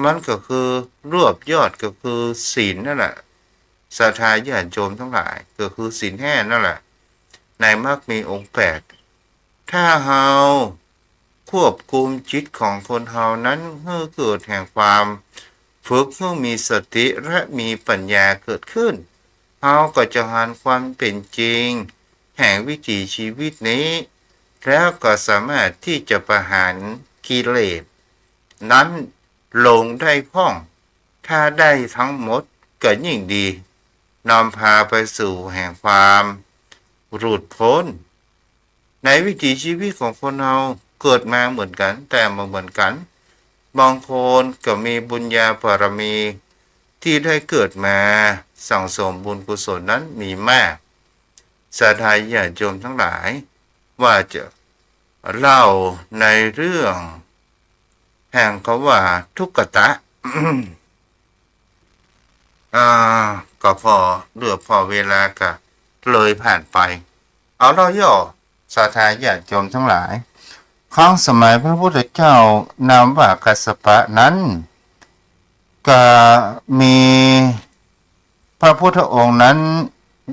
มันก็คือรวบยอดก็คือศีลนั่นแหละศรัทธาญาติโยมทั้งหลายก็คือศีล5นั่นแหละในมรรคมีองค์8ถ้าเฮาควบคุมจิตของคนเฮานั้นให้เกิดแห่งความฝึกให้มีสติและมีปัญญาเกิดขึ้น เราก็จะหันความเป็นจริงแห่งวิถีชีวิตนี้แล้วก็สามารถที่จะประหารกิเลสนั้นลงได้พ่องถ้าได้ทั้งหมดก็ยิ่งดีนำพาไปสู่แห่งความหลุดพ้นในวิถีชีวิตของคนเราเกิดมาเหมือนกันแต่ไม่เหมือนกันบางคนก็มีบุญญาบารมีที่ได้เกิดมาสั่งสมบุญกุศลนั้นมีมากศรัทธาญาติโยมทั้งหลายว่าจะเล่าในเรื่องแห่งเขาว่าทุกขตะ อ่าก็พอเหลือพอเวลาก็เลยผ่านไปเอาเราย่อศรัทธาญาติโยมทั้งหลายครั้งสมัยพระพุทธเจ้านามว่ากัสสปะนั้นก็มีพระพุทธองค์นั้น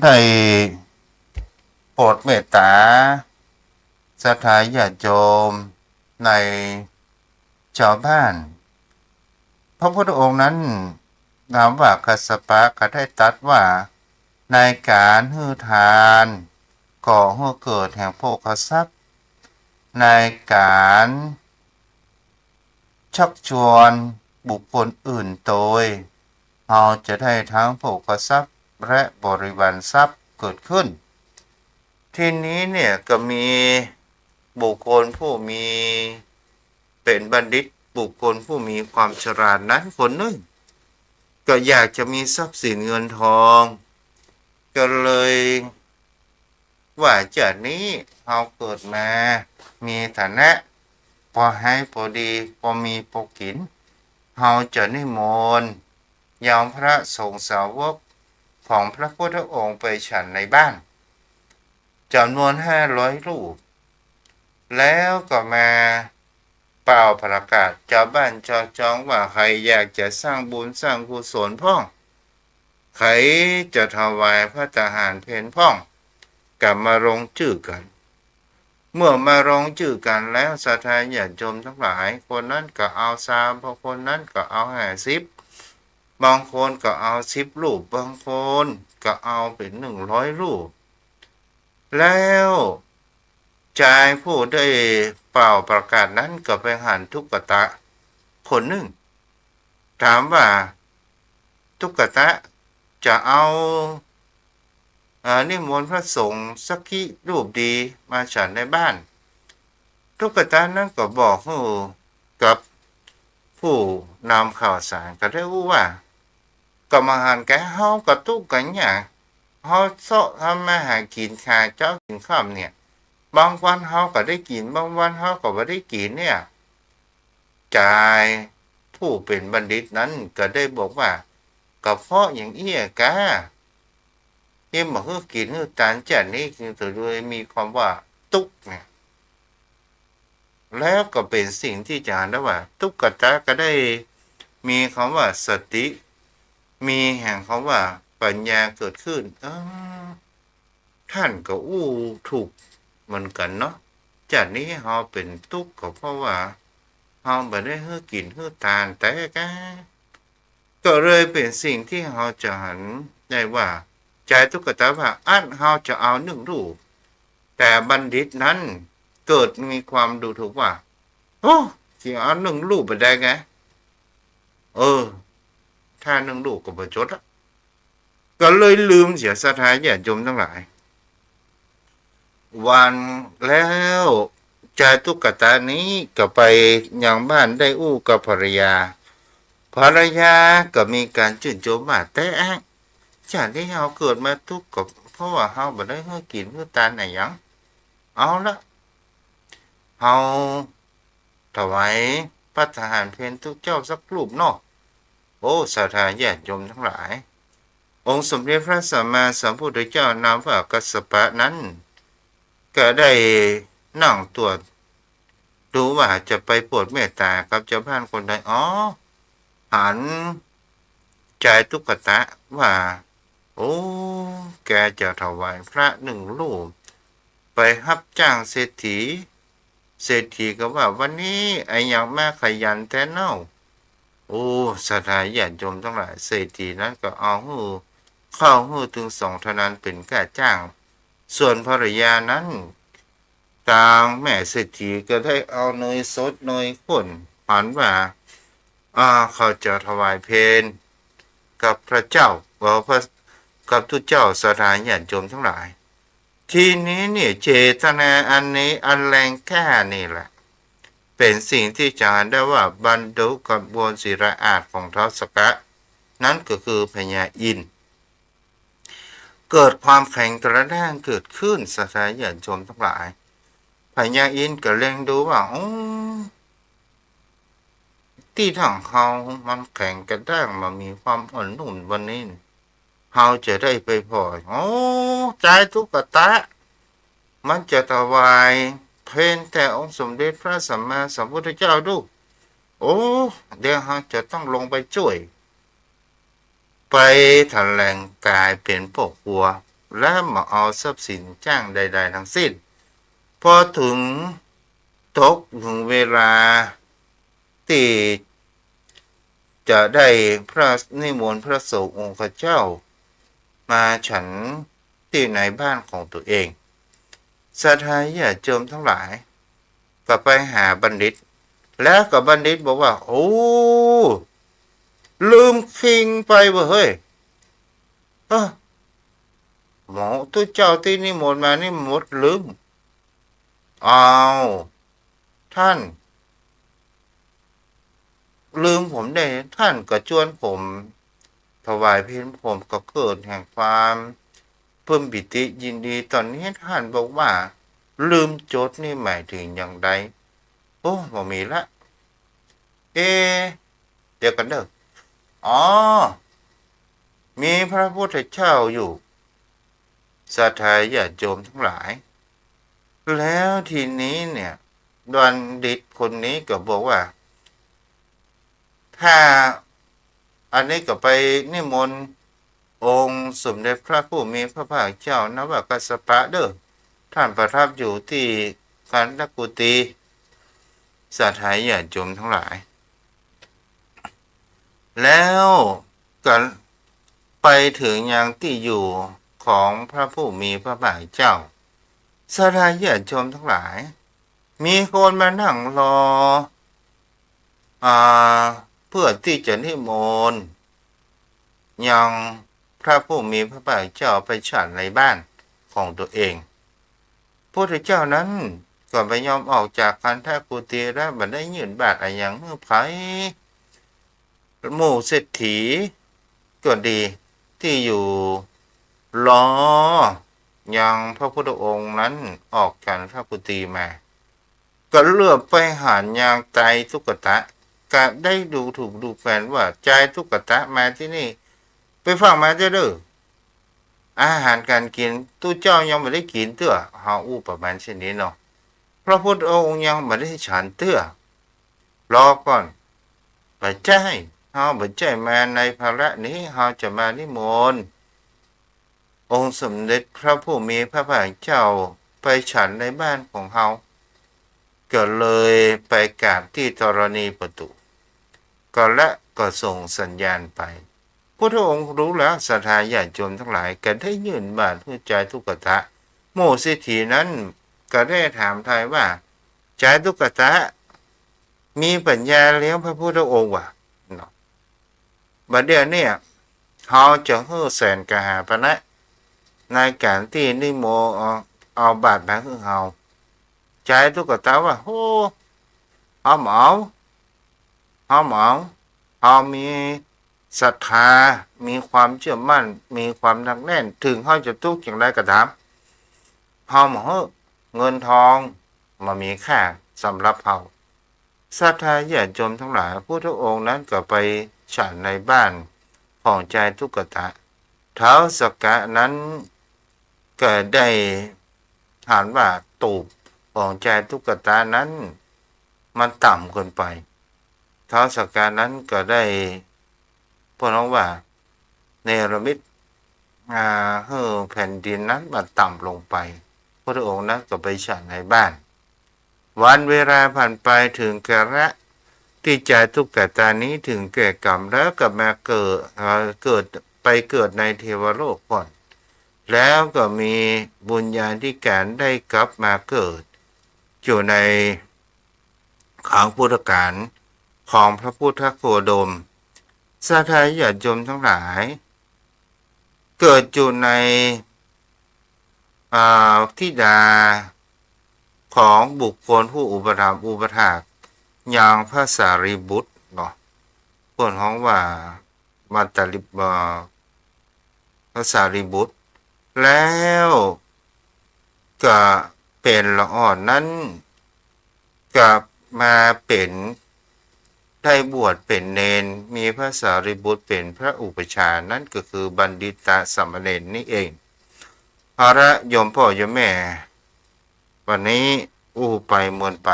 ได้โปรดเมตตาศรัทธาญาติโยมในชาวบ้านพระพุทธองค์นั้นนามว่ากัสสปะก็ได้ตรัสว่าในการฮือทานก่อให้เกิดแห่งโภคทรัพย์ในการชักชวนบุคคลอื่นโดยเราจะได้ทั้งโภคทรัพย์และบริวารทรัพย์เกิดขึ้นทีนี้เนี่ยก็มีบุคคลผู้มีเป็นบัณฑิตบุคคลผู้มีความฉลาดนั้นคนหนึ่งก็อยากจะมีทรัพย์สินเงินทองก็เลยว่าจากนี้เราเกิดมามีฐานะพอให้พอดีพอมีพอกินเราจะนิมนต์ยอมพระสงฆ์สาวกของพระพุทธองค์ไปฉันในบ้านจำนวน500 รูปแล้วก็มาเป่าประกาศชาวบ้านชาวจองว่าใครอยากจะสร้างบุญสร้างกุศลพ่องใครจะถวายพระทหารเพลพ่องกลับมาลงชื่อกันเมื่อมาลงชื่อกันแล้วศรัทธาญาติโยมทั้งหลายคนนั้นก็เอา3บางคนนั้นก็เอา50บางคนก็เอา10 รูปบางคนก็เอาเป็น100 รูปแล้วชายผู้ได้เป่าประกาศนั้นก็ไปหันทุกขตะคนหนึ่งถามว่าทุกขตะจะเอานิมนต์พระสงฆ์สักกี่รูปดีมาฉันในบ้านทุกขตะนั้นก็บอกกับผู้นำข่าวสารก็ได้ว่ากรรมฐานแกเฮากับทุกกันอย่างเฮาเสาะทำมาหากินขาเจ้ากินข้ามเนี่ยบางวันเฮาก็ได้กินบางวันเฮาก็ไม่ได้กินเนี่ยชายผู้เป็นบัณฑิตนั้นก็ได้บอกว่าก็เพราะอย่างเอี้ยกายิ่งบอกคือกินคือตานจัดนี้คือตัวด้วยมีความว่าตุกเนี่ยแล้วก็เป็นสิ่งที่จะอ่านได้ว่าทุกขตะก็ได้มีคำว่าสติมีแห่งคำว่าปัญญาเกิดขึ้นท่านก็ถูกเหมือนกันเนาะจากนี้เราเป็นทุกข์ก็เพราะว่าเราไม่ได้เฮือกินเฮือทานแต่ก็เลยเป็นสิ่งที่เราจะหันได้ว่าใจทุกขตะว่าเราจะเอา1 รูปแต่บัณฑิตนั้นเกิดมีความดูถูกว่าโอ้ที่เอา1 รูปไปได้ไงถ้า1 รูปก็ประชดละก็เลยลืมเสียศรัทธาญาติโยมทั้งหลายวันแล้วชายทุกขตะนี้ก็ไปยังบ้านได้กับภรรยาก็มีการชื่นชมว่าแต่จากที่เราเกิดมาทุกข์ก็เพราะว่าเราไม่ได้เฮือกินเฮือทานอะไรอย่างเอาละเราถวายพระทหารเพลทุกเจ้าสักรูปเนาะศรัทธาญาติโยมทั้งหลายองค์สมเด็จพระสัมมาสัมพุทธเจ้านามว่ากัสสปะนั้นก็ได้นั่งตรวจดูว่าจะไปโปรดเมตตากับเจ้าบ้านคนใดหันใจทุกขตะว่าแกจะถวายพระ1 รูปไปรับจ้างเศรษฐีก็ว่าวันนี้ไอ้ยังแม่ขยันแต่เน่าศรัทธาญาติโยมทั้งหลายเศรษฐีนั้นก็เอา เข้าหู้ถึงสองเท่านั้นเป็นค่าจ้างส่วนภรรยานั้นทางแม่เศรษฐีก็ได้เอาเนยสดเนยข้นหันว่าเขาจะถวายเพลกับพระเจ้ากับทุกเจ้าสถานญาติโยมทั้งหลายทีนี้เนี่ยเจตนาอันนี้อันแรงแค่นี่แหละเป็นสิ่งที่จะเห็นได้ว่าบรรดุกระบวนศิลาอาจของท้าวสกะนั้นก็คือพญาอินทร์เกิดความแข็งกระด้างเกิดขึ้นสถานญาติโยมทั้งหลายพญาอินทร์ก็เล็งดูว่าที่ทางเขามันแข็งกระด้างมันมีความอ่อนนุ่มวันนี้เขาจะได้ไปพอใจทุกตะมันจะถวายเพลแต่องค์สมเด็จพระสัมมาสัมพุทธเจ้าดูเดี๋ยวเขาจะต้องลงไปช่วยไปแถลงกายเป็นพวกหัวและมาเอาทรัพย์สินจ้างใดๆทั้งสิ้นพอถึงเวลาที่จะได้พระนิมนต์พระสงฆ์องค์เจ้ามาฉันที่ในบ้านของตัวเองศรัทธาญาติโยมทั้งหลายก็ไปหาบัณฑิตแล้วก็บัณฑิตบอกว่าลืมคิงไปว่ะเฮ้ยหมอตัวเจ้าที่นิมนต์มานี่หมดลืมท่านลืมผมได้ท่านก็ชวนผมถวายเพลผมก็เกิดแห่งความเพิ่มปิติยินดีตอนนี้ท่านบอกว่าลืมโจทย์นี่หมายถึงอย่างไรบ่มีละเดี๋ยวกันเด้อมีพระพุทธเจ้าอยู่ศรัทธาญาติโยมทั้งหลายแล้วทีนี้เนี่ยบัณฑิตคนนี้ก็บอกว่าถ้าอันนี้ก็ไปนิมนต์องค์สมเด็จพระผู้มีพระภาคเจ้านวกัสสปะเด้อท่านประทับอยู่ที่คันธกุฏิศรัทธาญาติโยมทั้งหลายแล้วก็ไปถึงยังที่อยู่ของพระผู้มีพระภาคเจ้าศรัทธาญาติโยมทั้งหลายมีคนมานั่งรอเพื่อที่จะนิมนต์ยังพระผู้มีพระภาคเจ้าไปฉันในบ้านของตัวเองพระพุทธเจ้านั้นก็ไม่ยอมออกจากคันธกุฏิและบัดได้ยื่นบาตรอย่างเมื่อไผหมู่เศรษฐีก็ดีที่อยู่รอยังพระพุทธองค์นั้นออกจากพระกุฏิมาก็เลือกไปหารยางใจทุกตะก็ได้ดูถูกดูแฟนว่าใจทุกตะมาที่นี่ไปฟังมาเด้ออาหารการกินตู้เจ้ายังไม่ได้กินเตื้อเฮาประมาณเช่นนี้เนาะพระพุทธองค์ยังไม่ได้ฉันเตื้อรอก่อนปัจจัยเฮาปัจจัยมาในภาระนี้เฮาจะมานิมนต์องค์สมเด็จพระผู้มีพระภาคเจ้าไปฉันในบ้านของเฮาก็เลยไปกราบที่ธรณีประตูก็ส่งสัญญาณไปพระองค์รู้แล้วศรัทธาญาติโยมทั้งหลายก็ได้ยื่นบาตรเพื่อใจทุกตะโมเศรษฐีนั้นก็ได้ถามทายว่าใจทุกตะมีปัญญาเลี้ยงพระพุทธองค์วะบัดเดี๋ยวนี้เขาจะฮื้อแสนกหาปณะในการที่นิโมเอาบาตรมาคือเขาใจทุกตะว่าเขามีศรัทธามีความเชื่อมั่นมีความหนักแน่นถึงเขาจะทุกข์อย่างไรก็ตามเขาเงินทองมามีค่าสำหรับเขาศรัทธาญาติโยมทั้งหลายพุทธองค์นั้นก็ไปฉันในบ้านของใจทุกตะท้าวสักกะนั้นก็ได้ถามว่าตูบของใจทุกตะนั้นมันต่ำเกินไปท้าวสักกะนั้นก็ได้พน้องว่าเนรมิตแผ่นดินนั้นมันต่ำลงไปพระองค์นั้นก็ไปฉันในบ้านวันเวลาผ่านไปถึงกระที่ใจทุกตะนี้ถึงแก่กรรมแล้วก็มาเกิด ไปเกิดในเทวโลกก่อนแล้วก็มีบุญญาธิการได้กลับมาเกิดอยู่ในของพุทธกาลของพระพุทธโคดมสาธาญาติโยมทั้งหลายเกิดอยู่ในธิดาของบุคคลผู้อุปถัมภ์อุปถากอย่างพระสารีบุตรเนาะคนของว่ามัตตลิบพระสารีบุตรแล้วก็เป็นละอ่อนนั้นกับมาเป็นได้บวชเป็นเนนมีพระสารีบุตรเป็นพระอุปชานั่นก็คือบัณฑิตสามเณรนี่เองเอาละโยมพ่อโยมแม่วันนี้ไปมวนไป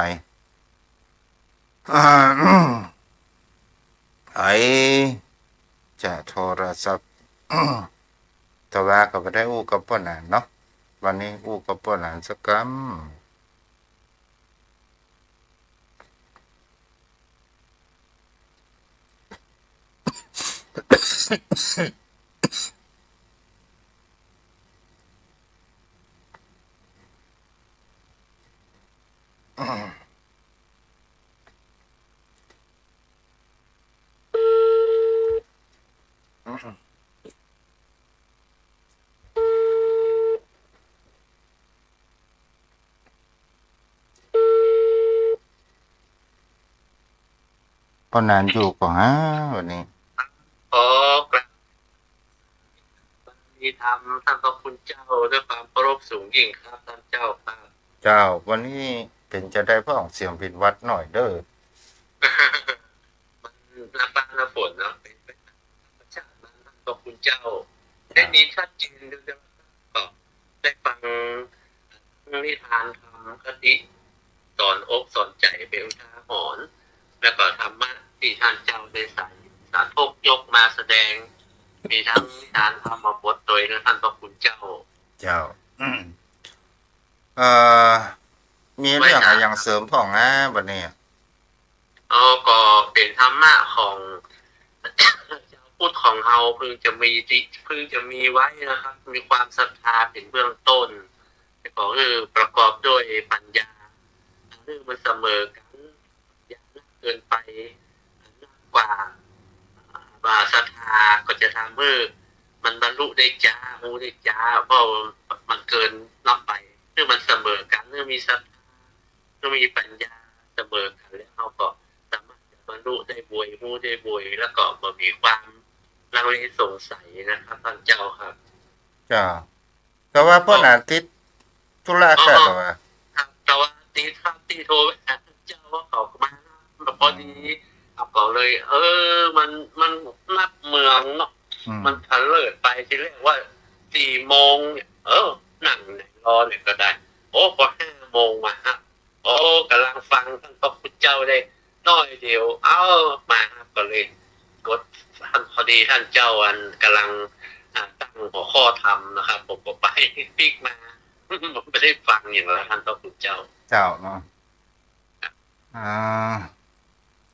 ไอจะโทรศัพท์แต่ว่าก็ไม่ได้กับพ่อหนานเนาะวันนี้กับพ่อหนานสักคำพ่อหนานอยู่ก่อนฮะวันนี้ขอกราบมีธรรมท่านพระคุณเจ้าด้วยความเคารพสูงยิ่งครับท่านเจ้าครับเจ้าวันนี้เป็นจะได้พ่อของเสียงผิดวัดหน่อยเด้อมันน้ำฟ้าน้ำฝนเนาะเป็นธรรมชาตินั้นท่านพระคุณเจ้าได้มีชัดเจนด้วยก็ได้ฟังนิทานธรรมคติสอนอกสอนใจเป็นอุทาหรณ์แล้วก็ธรรมะที่ท่านเจ้าได้ใส่สาธกยกมาแสดงมีทั้งนิทานธรรมบทโดยท่านพระคุณเจ้ามีเรื่องอะไรอย่างเสริมพ่องวันนี้ก็เป็นธรรมะของชาวพุทธของเราเพิ่งจะมีไว้นะครับมีความศรัทธาเป็นเบื้องต้นก็คือประกอบด้วยปัญญาคือมันเสมอกันอย่าเกินไปกว่าศรัทธาก็จะทำให้มันบรรลุได้จ้ารู้ได้จ้าเพราะมันเกินนับไปคือมันเสมอกันคือมีศรัทธาคือมีปัญญาเสมอกันแล้วเราก็สามารถบรรลุได้บวยรู้ได้บวยแล้วก็บ่มีความลังเลสงสัยนะครับท่านเจ้าครับแต่ว่าพ่อหนาติดธุระแค่แต่ว่าตีโทรไปหาท่านเจ้าว่าเขามาพอดีก็เลยมันนับเมืองเนาะมันเผลิดไปทีแรกว่า4 โมงเนี่ยนั่งไหนรอเนี่ยก็ได้พอ5 โมงมาครับกำลังฟังท่านพระพุทธเจ้าได้น้อยเดียวมาครับก็เลยกดพอดีท่านเจ้ากำลังตั้งหัวข้อธรรมนะครับผมก็ไปปิกมาไม่ได้ฟังอย่างไรท่านพระพุทธเจ้าเนาะ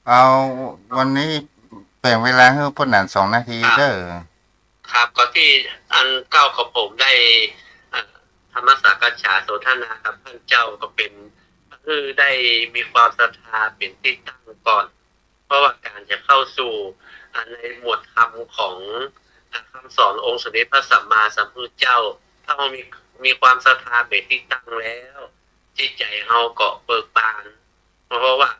เอาวันนี้แบ่งเวลาให้พ่อหนาน2 นาทีเด้อครับก็ที่เก้ากับผมได้ธรรมสักกชาโสทนาครับท่านเจ้าก็เป็นคือได้มีความศรัทธาเป็นที่ตั้งก่อนเพราะว่าการจะเข้าสู่ในหมวดธรรมของคำสอนองค์สมเด็จพระสัมมาสัมพุทธเจ้าถ้าเรามีความศรัทธาเป็นที่ตั้งแล้วจิตใจเราก็เบิกบานเพราะว่า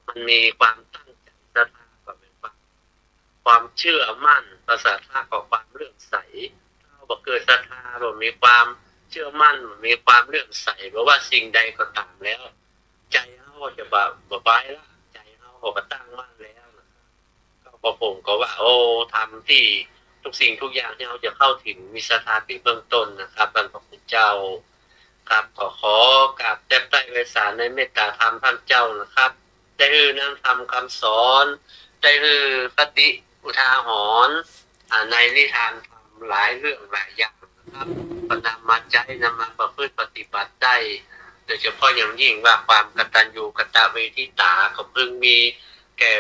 มันมีความตั้งใจศรัทธากับความเชื่อมั่นภาษาท่าของความเลื่อมใสเราบอกเกิดศรัทธาแบบมีความเชื่อมั่นมีความเลื่อมใสเพราะว่าสิ่งใดก็ตามแล้วใจเราจะแบบบายละใจเราก็ตั้งมั่นแล้วก็ผมก็ว่าทำที่ทุกสิ่งทุกอย่างที่เราจะเข้าถึงมีศรัทธาเป็นเบื้องต้นนะครับท่านพระพุทธเจ้าครับขอกราบแทบใต้เวสาในเมตตาธรรมท่านเจ้านะครับได้นั่งทำคำสอนได้คติอุทาหรณ์ในนิทานทำหลายเรื่องหลายอย่างนะครับนำมาใช้นำมาประพฤติปฏิบัติได้โดยเฉพาะอย่างยิ่งว่าความกตัญญูกตเวทิตาก็พึงมีแก่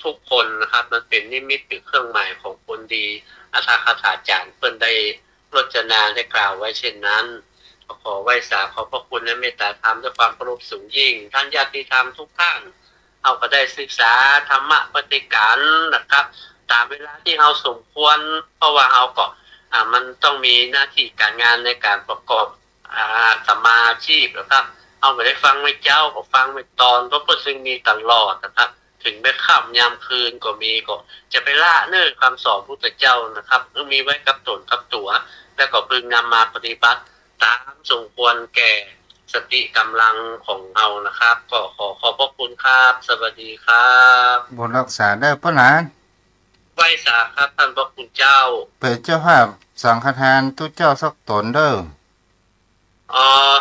ทุกคนนะครับมันเป็นนิมิตหรือเครื่องหมายของคนดีอาคาถาจารย์เพิ่นได้รจนาได้กล่าวไว้เช่นนั้นขอไหว้สาขอพระคุณและเมตตาธรรมด้วยความเคารพสูงยิ่งท่านญาติธรรมทุกท่านเอาก็ได้ศึกษาธรรมะปฏิการนะครับตามเวลาที่เราสมควรเพราะว่าเราก็มันต้องมีหน้าที่การงานในการประกอบสัมมาอาชีพนะครับเอาไม่ได้ฟังไม่เจ้าก็ฟังไม่ตอนเพราะพุทธซึ่งมีตลอดนะครับถึงไม่ค่ำยามคืนก็มีก็จะไปละเนิ่นคำสอนพุทธเจ้านะครับมีไว้กับตนกับตัวแล้วก็พึงนำมาปฏิบัติตามสมควรแก่สติกำลังของเรานะครับก็ขอบพระคุณครับสวัสดีครับ บุญรักษาได้ปะหลาน ไหว้สาครับท่านพระคุณเจ้า เป็นเจ้าภาพสังฆทานทุกเจ้าสักตนเด้อ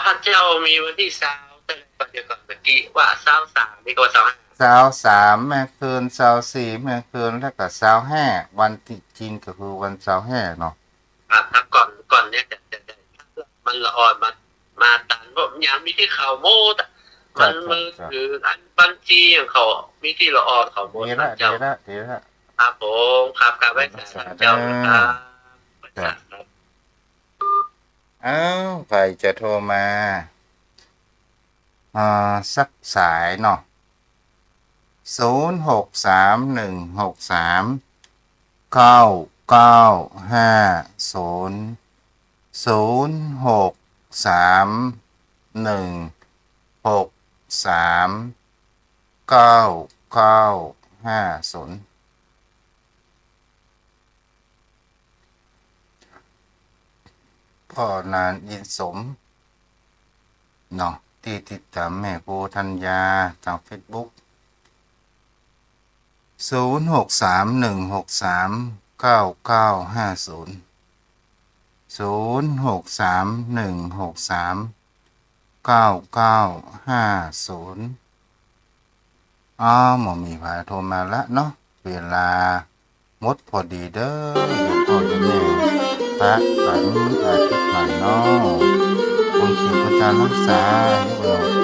ท่านเจ้ามีวันที่20แต่ก่อนเดี๋ยวก่อนเมื่อกี้ว่า23นี่ก็ว่า25 23แม่คืน24แม่คืนแล้วก็25วันที่จริงก็คือวัน25เนาะ ครับถ้าก่อนเนี่ยจะมันละอ่อนมาตันเพราะยังมีที่เขาโมดมันมือคืออันบัญชีของเขามีที่ละอ่อนเขาโมด ดี ท่า ละ นเจ้า ดีละ ครับผมครับไหว้สาท่านเจ้านะครับ อ้าวใครจะโทรมาสักสายเนาะ0631639630063950พ่อนานยินสมเนาะที่ติดตามแม่โกธัญญาทาง Facebook 0631639950หมอมีพายโทรมาละเนาะเวลาหมดพอดีเด้ออยู่พ่ออยู่แม่พระฝันอาทิตย์ใหม่เนาะคุณสิพระจารย์รักษาอยู่